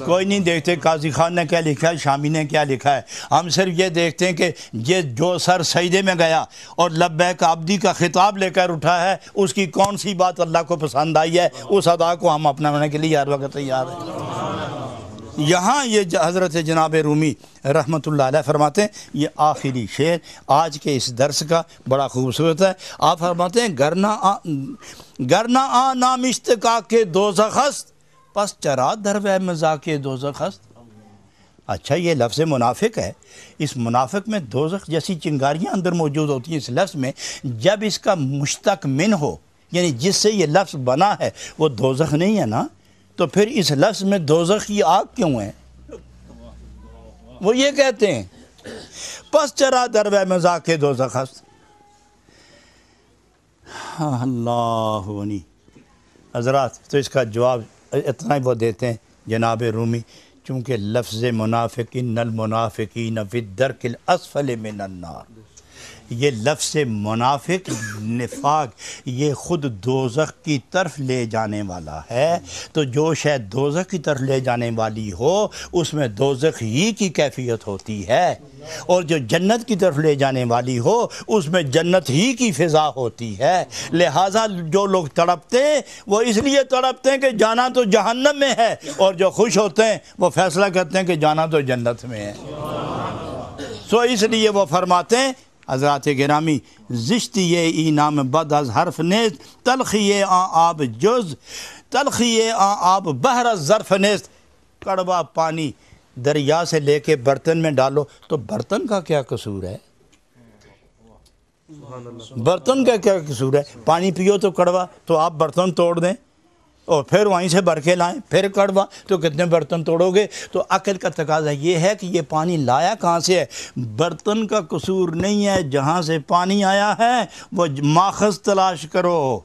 کوئی نہیں دیکھتے قاضی خان نے کیا لکھا ہے، شامی نے کیا لکھا ہے، ہم صرف یہ دیکھتے ہیں کہ یہ جو سر سجدے میں گیا اور لبیک عبدی کا خطاب لے کر اٹھا ہے، اس کی کون سی بات اللہ کو پسند آئی ہے، اس ادا کو ہم اپنانے کے لیے ہر وقت تیار ہیں۔ یہاں یہ حضرت جناب رومی رحمۃ اللہ علیہ فرماتے ہیں، یہ آخری شعر آج کے اس درس کا بڑا خوبصورت ہے۔ آپ فرماتے ہیں گرنہ آ نام اشتقا کے دوزخ است، پس چرا در و مذاق دوزخ است۔ اچھا، یہ لفظ منافق ہے، اس منافق میں دوزخ جیسی چنگاریاں اندر موجود ہوتی ہیں اس لفظ میں۔ جب اس کا مشتق من ہو، یعنی جس سے یہ لفظ بنا ہے وہ دوزخ نہیں ہے نا، تو پھر اس لفظ میں دوزخ کی آگ کیوں ہے؟ وہ یہ کہتے ہیں پس چرا در و مذاق دوزخ است۔ اللہ ونی حضرات، تو اس کا جواب اتنا ہی وہ دیتے ہیں جناب رومی، چونکہ لفظ منافق ان المنافقین فی الدرک الاسفل من النار، یہ لفظ منافق نفاق یہ خود دوزخ کی طرف لے جانے والا ہے۔ تو جو شاید دوزخ کی طرف لے جانے والی ہو اس میں دوزخ ہی کی کیفیت ہوتی ہے، اور جو جنت کی طرف لے جانے والی ہو اس میں جنت ہی کی فضا ہوتی ہے۔ لہٰذا جو لوگ تڑپتے ہیں وہ اس لیے تڑپتے ہیں کہ جانا تو جہنم میں ہے، اور جو خوش ہوتے ہیں وہ فیصلہ کرتے ہیں کہ جانا تو جنت میں ہے۔ سو اس لیے وہ فرماتے ہیں حضرات گرامی، زشتی ای نام بد از حرف نیست، تلخی آن آب جز، تلخی آن آب بحر از ظرف نیست۔ کڑوا پانی دریا سے لے کے برتن میں ڈالو تو برتن کا کیا قصور ہے؟ برتن کا کیا قصور ہے؟ پانی پیو تو کڑوا، تو آپ برتن توڑ دیں اور پھر وہیں سے بھر کے لائیں، پھر کڑوا، تو کتنے برتن توڑو گے؟ تو عقل کا تقاضا یہ ہے کہ یہ پانی لایا کہاں سے ہے؟ برتن کا قصور نہیں ہے، جہاں سے پانی آیا ہے وہ ماخذ تلاش کرو،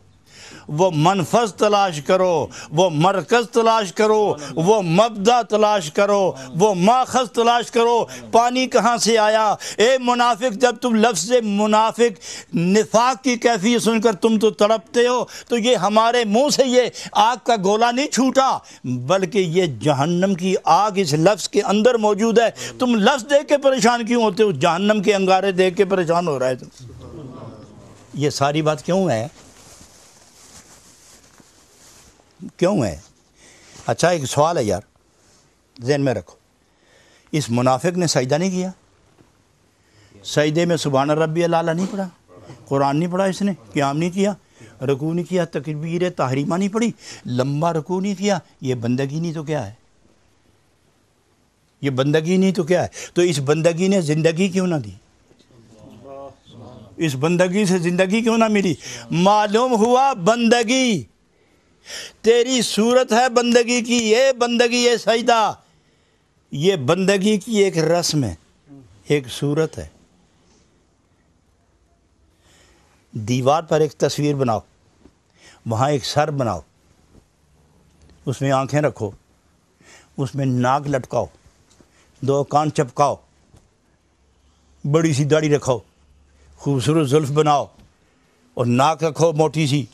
وہ منفذ تلاش کرو، وہ مرکز تلاش کرو، وہ مبدا تلاش کرو، وہ ماخذ تلاش کرو۔ پانی کہاں سے آیا؟ اے منافق، جب تم لفظ منافق نفاق کی کیفیت سن کر تم تو تڑپتے ہو، تو یہ ہمارے منہ سے یہ آگ کا گولا نہیں چھوٹا، بلکہ یہ جہنم کی آگ اس لفظ کے اندر موجود ہے۔ تم لفظ دیکھ کے پریشان کیوں ہوتے ہو؟ جہنم کے انگارے دیکھ کے پریشان ہو رہا ہے تم۔ یہ ساری بات کیوں ہے؟ کیوں ہے؟ اچھا، ایک سوال ہے یار، ذہن میں رکھو، اس منافق نے سجدہ نہیں کیا؟ سجدے میں سبحان ربی الاعلیٰ نہیں پڑھا، قرآن نہیں پڑھا، اس نے قیام نہیں کیا، رکوع نہیں کیا، تکبیر تحریمہ نہیں پڑھی، لمبا رکوع نہیں کیا، یہ بندگی نہیں تو کیا ہے؟ یہ بندگی نہیں تو کیا ہے؟ تو اس بندگی نے زندگی کیوں نہ دی؟ اس بندگی سے زندگی کیوں نہ ملی؟ معلوم ہوا بندگی تیری صورت ہے بندگی کی، یہ بندگی، یہ سجدہ، یہ بندگی کی ایک رسم ہے، ایک صورت ہے۔ دیوار پر ایک تصویر بناؤ، وہاں ایک سر بناؤ، اس میں آنکھیں رکھو، اس میں ناک لٹکاؤ، دو کان چپکاؤ، بڑی سی داڑھی رکھو، خوبصورت زلف بناؤ، اور ناک رکھو موٹی سی،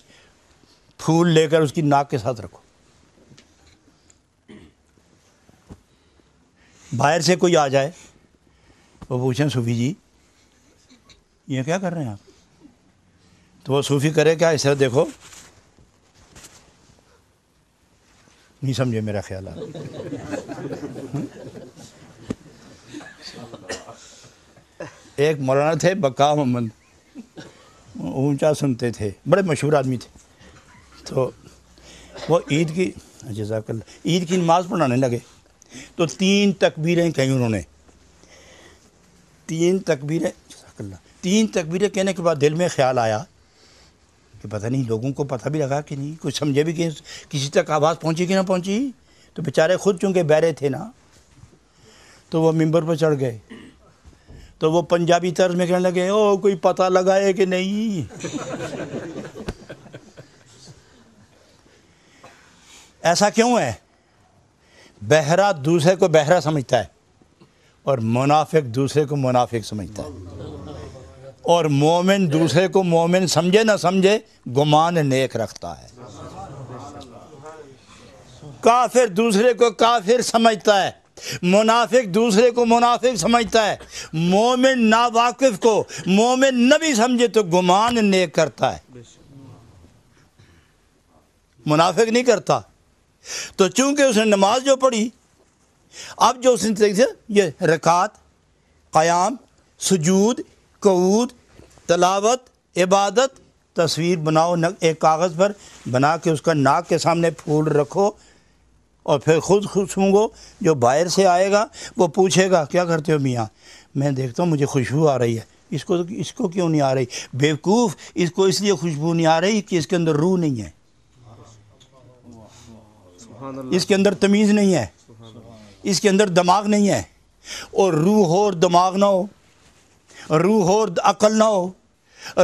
پھول لے کر اس کی ناک کے ساتھ رکھو۔ باہر سے کوئی آ جائے، وہ پوچھیں صوفی جی یہ کیا کر رہے ہیں آپ؟ تو وہ صوفی کرے کیا؟ اسے دیکھو، نہیں سمجھے میرا خیال ہے۔ ایک مولانا تھے بقا محمد، اونچا سنتے تھے، بڑے مشہور آدمی تھے، تو وہ عید کی جزاک اللہ عید کی نماز پڑھانے لگے، تو 3 تکبیریں کہیں انہوں نے، 3 تکبیریں، جزاک اللہ، 3 تکبیریں کہنے کے بعد دل میں خیال آیا کہ پتہ نہیں لوگوں کو پتہ بھی لگا کہ نہیں، کچھ سمجھے بھی کہ کسی تک آواز پہنچی کہ نہ پہنچی، تو بیچارے خود چونکہ بہرے تھے نا، تو وہ ممبر پر چڑھ گئے، تو وہ پنجابی طرز میں کہنے لگے، او کوئی پتہ لگائے کہ نہیں۔ ایسا کیوں ہے؟ بہرا دوسرے کو بہرا سمجھتا ہے، اور منافق دوسرے کو منافق سمجھتا ہے، اور مومن دوسرے کو مومن سمجھے نہ سمجھے گمان نیک رکھتا ہے۔ کافر دوسرے کو کافر سمجھتا ہے، منافق دوسرے کو منافق سمجھتا ہے، مومن ناواقف کو مومن نبی سمجھے تو گمان نیک کرتا ہے، منافق نہیں کرتا۔ تو چونکہ اس نے نماز جو پڑھی اب جو اس نے یہ رکعت، قیام، سجود، قعود، تلاوت، عبادت، تصویر بناؤ ایک کاغذ پر بنا کے اس کا ناک کے سامنے پھول رکھو اور پھر خود سونگو. جو باہر سے آئے گا وہ پوچھے گا کیا کرتے ہو میاں؟ میں دیکھتا ہوں مجھے خوشبو آ رہی ہے. اس کو کیوں نہیں آ رہی؟ بیوقوف، اس کو اس لیے خوشبو نہیں آ رہی کہ اس کے اندر روح نہیں ہے، اس کے اندر تمیز نہیں ہے، اس کے اندر دماغ نہیں ہے. اور روح ہو اور دماغ نہ ہو، روح ہو اور عقل نہ ہو،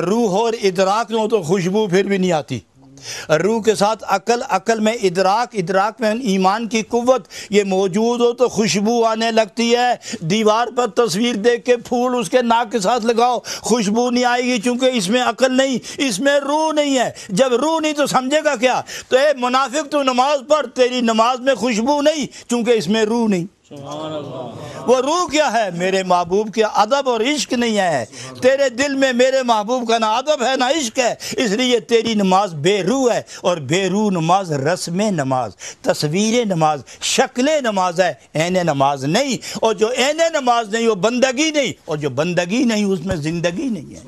روح اور ادراک نہ ہو تو خوشبو پھر بھی نہیں آتی. روح کے ساتھ عقل، عقل میں ادراک، ادراک میں ایمان کی قوت، یہ موجود ہو تو خوشبو آنے لگتی ہے. دیوار پر تصویر دیکھ کے پھول اس کے ناک کے ساتھ لگاؤ، خوشبو نہیں آئے گی، چونکہ اس میں عقل نہیں، اس میں روح نہیں ہے. جب روح نہیں تو سمجھے گا کیا؟ تو اے منافق تو نماز پڑھ، تیری نماز میں خوشبو نہیں، چونکہ اس میں روح نہیں. وہ روح کیا ہے؟ میرے محبوب کے ادب اور عشق نہیں ہے. تیرے دل میں میرے محبوب کا نہ ادب ہے نہ عشق ہے، اس لیے تیری نماز بے روح ہے. اور بے روح نماز رسم نماز، تصویر نماز، شکل نماز ہے، عین نماز نہیں. اور جو عین نماز نہیں وہ بندگی نہیں، اور جو بندگی نہیں اس میں زندگی نہیں ہے.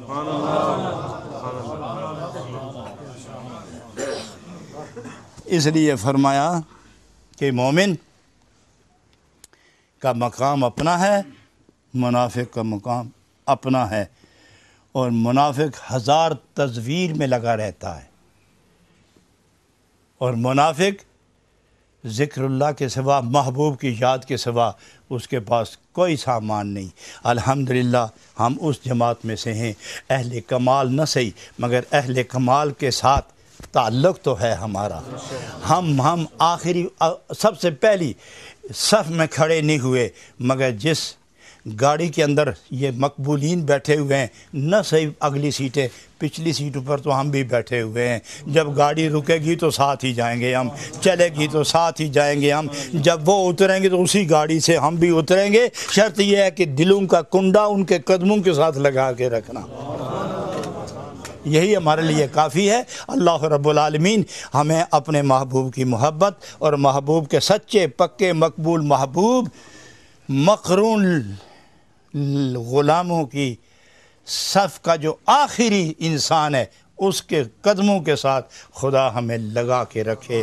اس لیے فرمایا کہ مومن کا مقام اپنا ہے، منافق کا مقام اپنا ہے. اور منافق ہزار تزویر میں لگا رہتا ہے، اور منافق ذکر اللہ کے سوا، محبوب کی یاد کے سوا اس کے پاس کوئی سامان نہیں. الحمدللہ ہم اس جماعت میں سے ہیں، اہل کمال نہ صحیح مگر اہل کمال کے ساتھ تعلق تو ہے ہمارا. ہم آخری سب سے پہلی صف میں کھڑے نہیں ہوئے، مگر جس گاڑی کے اندر یہ مقبولین بیٹھے ہوئے ہیں، نہ صحیح اگلی سیٹیں، پچھلی سیٹوں پر تو ہم بھی بیٹھے ہوئے ہیں. جب گاڑی رکے گی تو ساتھ ہی جائیں گے ہم، چلے گی تو ساتھ ہی جائیں گے ہم. جب وہ اتریں گے تو اسی گاڑی سے ہم بھی اتریں گے. شرط یہ ہے کہ دلوں کا کنڈا ان کے قدموں کے ساتھ لگا کے رکھنا، یہی ہمارے لیے کافی ہے. اللہ رب العالمین ہمیں اپنے محبوب کی محبت اور محبوب کے سچے پکے مقبول محبوب مقرون غلاموں کی صف کا جو آخری انسان ہے اس کے قدموں کے ساتھ خدا ہمیں لگا کے رکھے.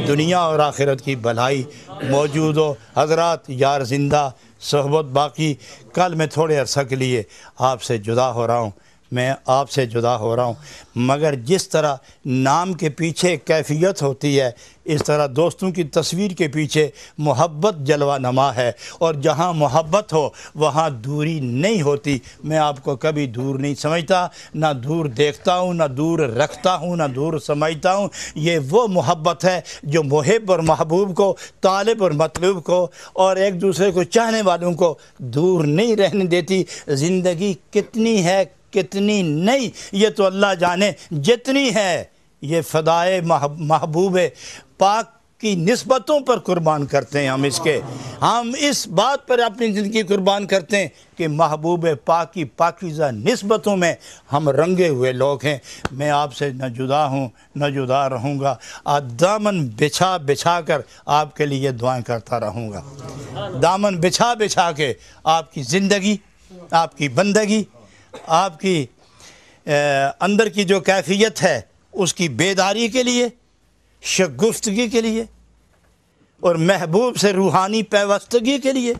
دنیا اور آخرت کی بھلائی موجود ہو. حضرات یار زندہ صحبت باقی. کل میں تھوڑے عرصہ کے لیے آپ سے جدا ہو رہا ہوں، میں آپ سے جدا ہو رہا ہوں، مگر جس طرح نام کے پیچھے کیفیت ہوتی ہے اس طرح دوستوں کی تصویر کے پیچھے محبت جلوہ نما ہے. اور جہاں محبت ہو وہاں دوری نہیں ہوتی. میں آپ کو کبھی دور نہیں سمجھتا، نہ دور دیکھتا ہوں، نہ دور رکھتا ہوں، نہ دور سمجھتا ہوں. یہ وہ محبت ہے جو محب اور محبوب کو، طالب اور مطلوب کو، اور ایک دوسرے کو چاہنے والوں کو دور نہیں رہنے دیتی. زندگی کتنی ہے کتنی نہیں یہ تو اللہ جانے، جتنی ہے یہ فدائے محبوب پاک کی نسبتوں پر قربان کرتے ہیں. ہم اس بات پر اپنی زندگی قربان کرتے ہیں کہ محبوب پاک کی پاکیزہ نسبتوں میں ہم رنگے ہوئے لوگ ہیں. میں آپ سے نہ جدا ہوں نہ جدا رہوں گا. دامن بچھا بچھا کر آپ کے لیے دعائیں کرتا رہوں گا. دامن بچھا بچھا کے آپ کی زندگی، آپ کی بندگی، آپ کی اندر کی جو کیفیت ہے اس کی بیداری کے لیے، شگفتگی کے لیے اور محبوب سے روحانی پیوستگی کے لیے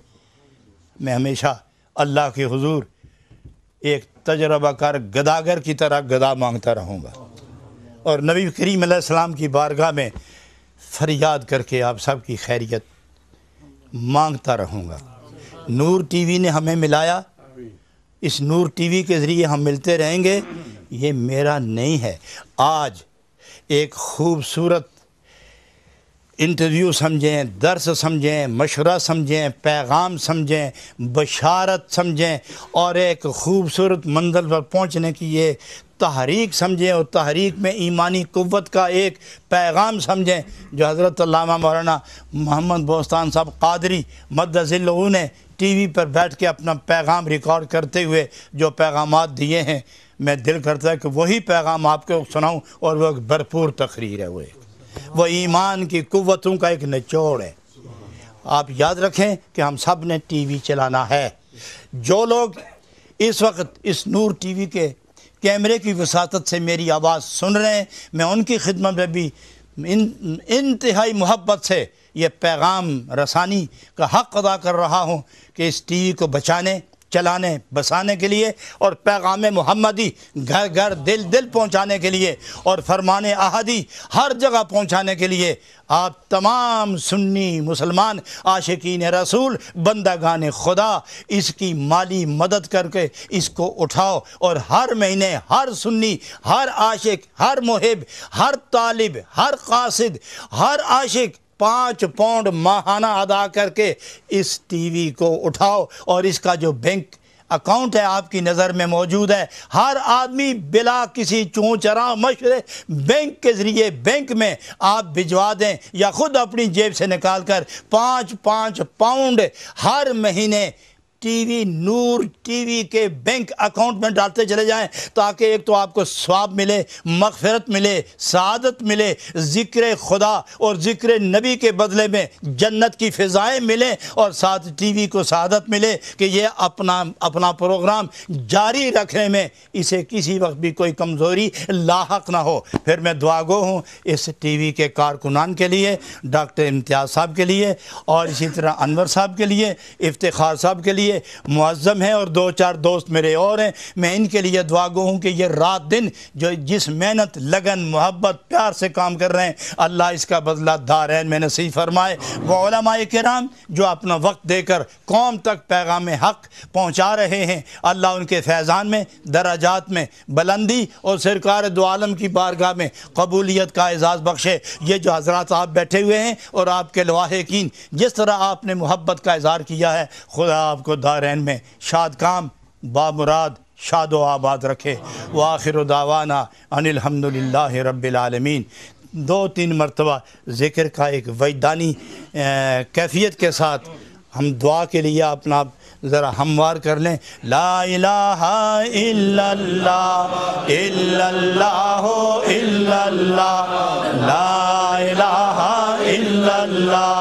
میں ہمیشہ اللہ کے حضور ایک تجربہ کار گداگر کی طرح گدا مانگتا رہوں گا، اور نبی کریم علیہ السلام کی بارگاہ میں فریاد کر کے آپ سب کی خیریت مانگتا رہوں گا. نور ٹی وی نے ہمیں ملایا، اس نور ٹی وی کے ذریعے ہم ملتے رہیں گے. یہ میرا نہیں ہے. آج ایک خوبصورت انٹرویو سمجھیں، درس سمجھیں، مشورہ سمجھیں، پیغام سمجھیں، بشارت سمجھیں، اور ایک خوبصورت منزل پر پہنچنے کی یہ تحریک سمجھیں، اور تحریک میں ایمانی قوت کا ایک پیغام سمجھیں جو حضرت علامہ مولانا محمد بوستان صاحب قادری مدظ ذلہ نے ٹی وی پر بیٹھ کے اپنا پیغام ریکارڈ کرتے ہوئے جو پیغامات دیے ہیں. میں دل کرتا ہے کہ وہی پیغام آپ کو سناؤں، اور وہ ایک بھرپور تقریر ہے. وہ ایمان کی قوتوں کا ایک نچوڑ ہے. آپ یاد رکھیں کہ ہم سب نے ٹی وی چلانا ہے۔ جو لوگ اس وقت اس نور ٹی وی کے کیمرے کی وساطت سے میری آواز سن رہے ہیں، میں ان کی خدمت میں بھی انتہائی محبت سے یہ پیغام رسانی کا حق ادا کر رہا ہوں کہ اس ٹی وی کو بچانے، چلانے، بسانے کے لیے اور پیغام محمدی گھر گھر دل دل پہنچانے کے لیے اور فرمان احدی ہر جگہ پہنچانے کے لیے آپ تمام سنی مسلمان عاشقین رسول بندگان خدا اس کی مالی مدد کر کے اس کو اٹھاؤ، اور ہر مہینے ہر سنی، ہر عاشق، ہر محب، ہر طالب، ہر قاصد، ہر عاشق 5 پاؤنڈ ماہانہ ادا کر کے اس ٹی وی کو اٹھاؤ، اور اس کا جو بینک اکاؤنٹ ہے آپ کی نظر میں موجود ہے، ہر آدمی بلا کسی چون چراں مشورے بینک کے ذریعے بینک میں آپ بھجوا دیں، یا خود اپنی جیب سے نکال کر 5 پاؤنڈ ہر مہینے ٹی وی نور ٹی وی کے بینک اکاؤنٹ میں ڈالتے چلے جائیں، تاکہ ایک تو آپ کو ثواب ملے، مغفرت ملے، سعادت ملے، ذکر خدا اور ذکر نبی کے بدلے میں جنت کی فضائیں ملیں، اور ساتھ ٹی وی کو سعادت ملے کہ یہ اپنا پروگرام جاری رکھنے میں اسے کسی وقت بھی کوئی کمزوری لاحق نہ ہو۔ پھر میں دعا گو ہوں اس ٹی وی کے کارکنان کے لیے، ڈاکٹر امتیاز صاحب کے لیے، اور اسی طرح انور صاحب کے لیے، افتخار صاحب کے لیے، معظم ہیں، اور 2-4 دوست میرے اور ہیں۔ میں ان کے لیے دعا گو ہوں کہ یہ رات دن جو جس محنت، لگن، محبت، پیار سے کام کر رہے ہیں، اللہ اس کا بدلہ دارین میں نصیب فرمائے۔ وہ علماء کرام جو اپنا وقت دے کر قوم تک پیغام حق پہنچا رہے ہیں، اللہ ان کے فیضان میں، درجات میں بلندی اور سرکار دو عالم کی بارگاہ میں قبولیت کا اعزاز بخشے۔ یہ جو حضرات آپ بیٹھے ہوئے ہیں اور آپ کے لواحقین، جس طرح آپ نے محبت کا اظہار کیا ہے، خدا آپ کو دارین میں شاد کام بامراد شاد و آباد رکھے۔ وآخر دعوانا ان الحمدللہ رب العالمین۔ 2-3 مرتبہ ذکر کا ایک وجدانی کیفیت کے ساتھ ہم دعا کے لیے اپنا ذرا ہموار کر لیں۔ لا الہ الا اللہ الا اللہ الا اللہ، لا الہ الا اللہ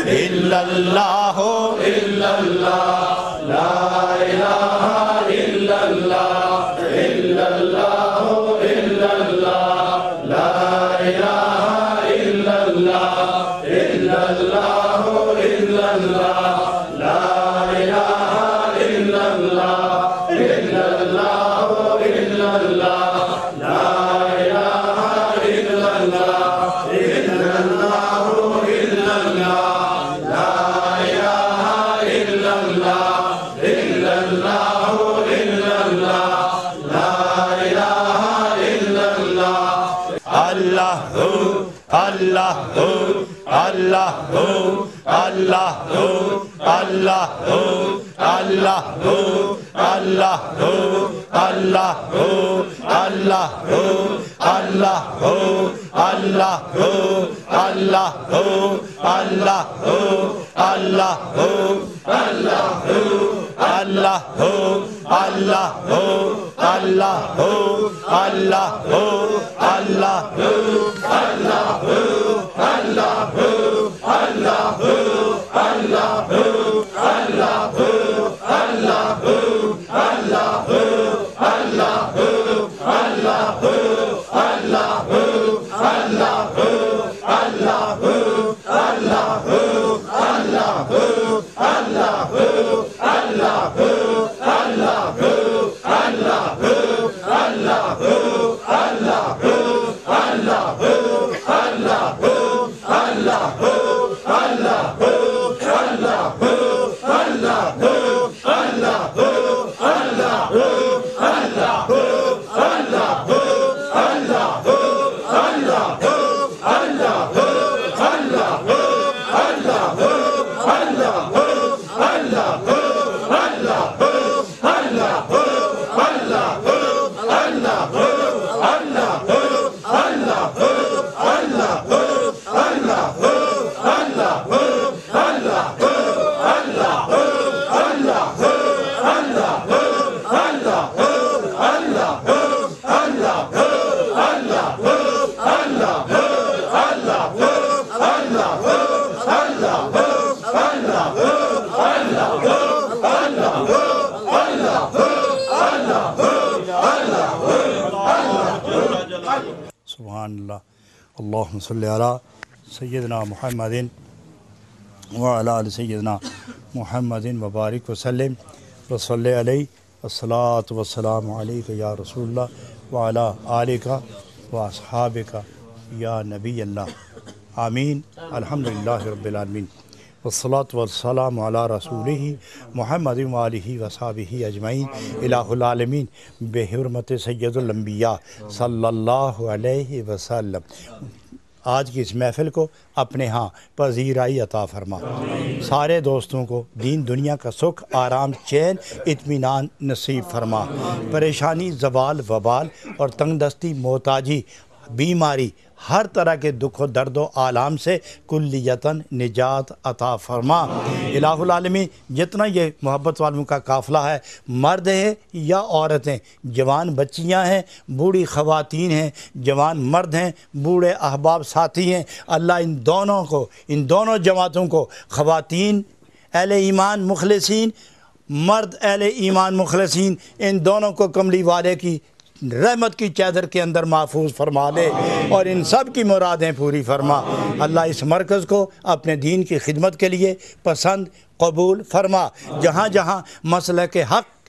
الا اللہ الا اللہ، لا الہ الا اللہ الا اللہ الا اللہ، لا الہ الا اللہ الا اللہ الا اللہ، لا الہ الا اللہ الا اللہ الا اللہ، لا الہ الا اللہ الا اللہ الا اللہ، لا الہ الا اللہ الا اللہ الا اللہ، لا الہ الا اللہ۔ اللہ اللہ اللہ اللہ اللہ اللہ اللہ اللہ اللہ اللہ اللہ اللہ اللہ سبحان اللہ اللہم صلی علی سیدنا محمد وعلی آل سیدنا محمد وبارک وسلم وصلی علیہ الصلاۃ والسلام علیک یا رسول اللہ وعلی آلک واصحابک یا نبی اللہ آمین الحمدللہ رب العالمین والصلاة والسلام علی رسولہ محمد وآلہ وصحبہ اجمعین الہ العالمین بحرمت سید الانبیاء صلی اللہ علیہ وسلم۔ آج کی اس محفل کو اپنے ہاں پذیرائی عطا فرما، سارے دوستوں کو دین دنیا کا سکھ آرام چین اطمینان نصیب فرما، پریشانی زوال وبال اور تنگ دستی محتاجی بیماری ہر طرح کے دکھ و درد و آلام سے کلیتاً نجات عطا فرما۔ الہ العالمین جتنا یہ محبت والوں کا قافلہ ہے، مرد ہیں یا عورتیں، جوان بچیاں ہیں، بوڑھی خواتین ہیں، جوان مرد ہیں، بوڑھے احباب ساتھی ہیں، اللہ ان دونوں جماعتوں کو، خواتین اہل ایمان مخلصین، مرد اہل ایمان مخلصین، ان دونوں کو کملی والے کی رحمت کی چادر کے اندر محفوظ فرما لے اور ان سب کی مرادیں پوری فرما۔ اللہ اس مرکز کو اپنے دین کی خدمت کے لیے پسند قبول فرما، جہاں جہاں مسلک حق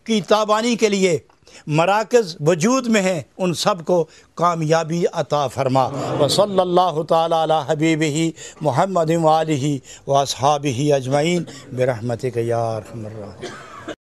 کی تابانی کے لیے مراکز وجود میں ہیں ان سب کو کامیابی عطا فرما۔ وصلی اللہ تعالی علی حبیبہ محمد وآلہ واصحابہ اجمعین برحمتک یا ارحم الراحمین۔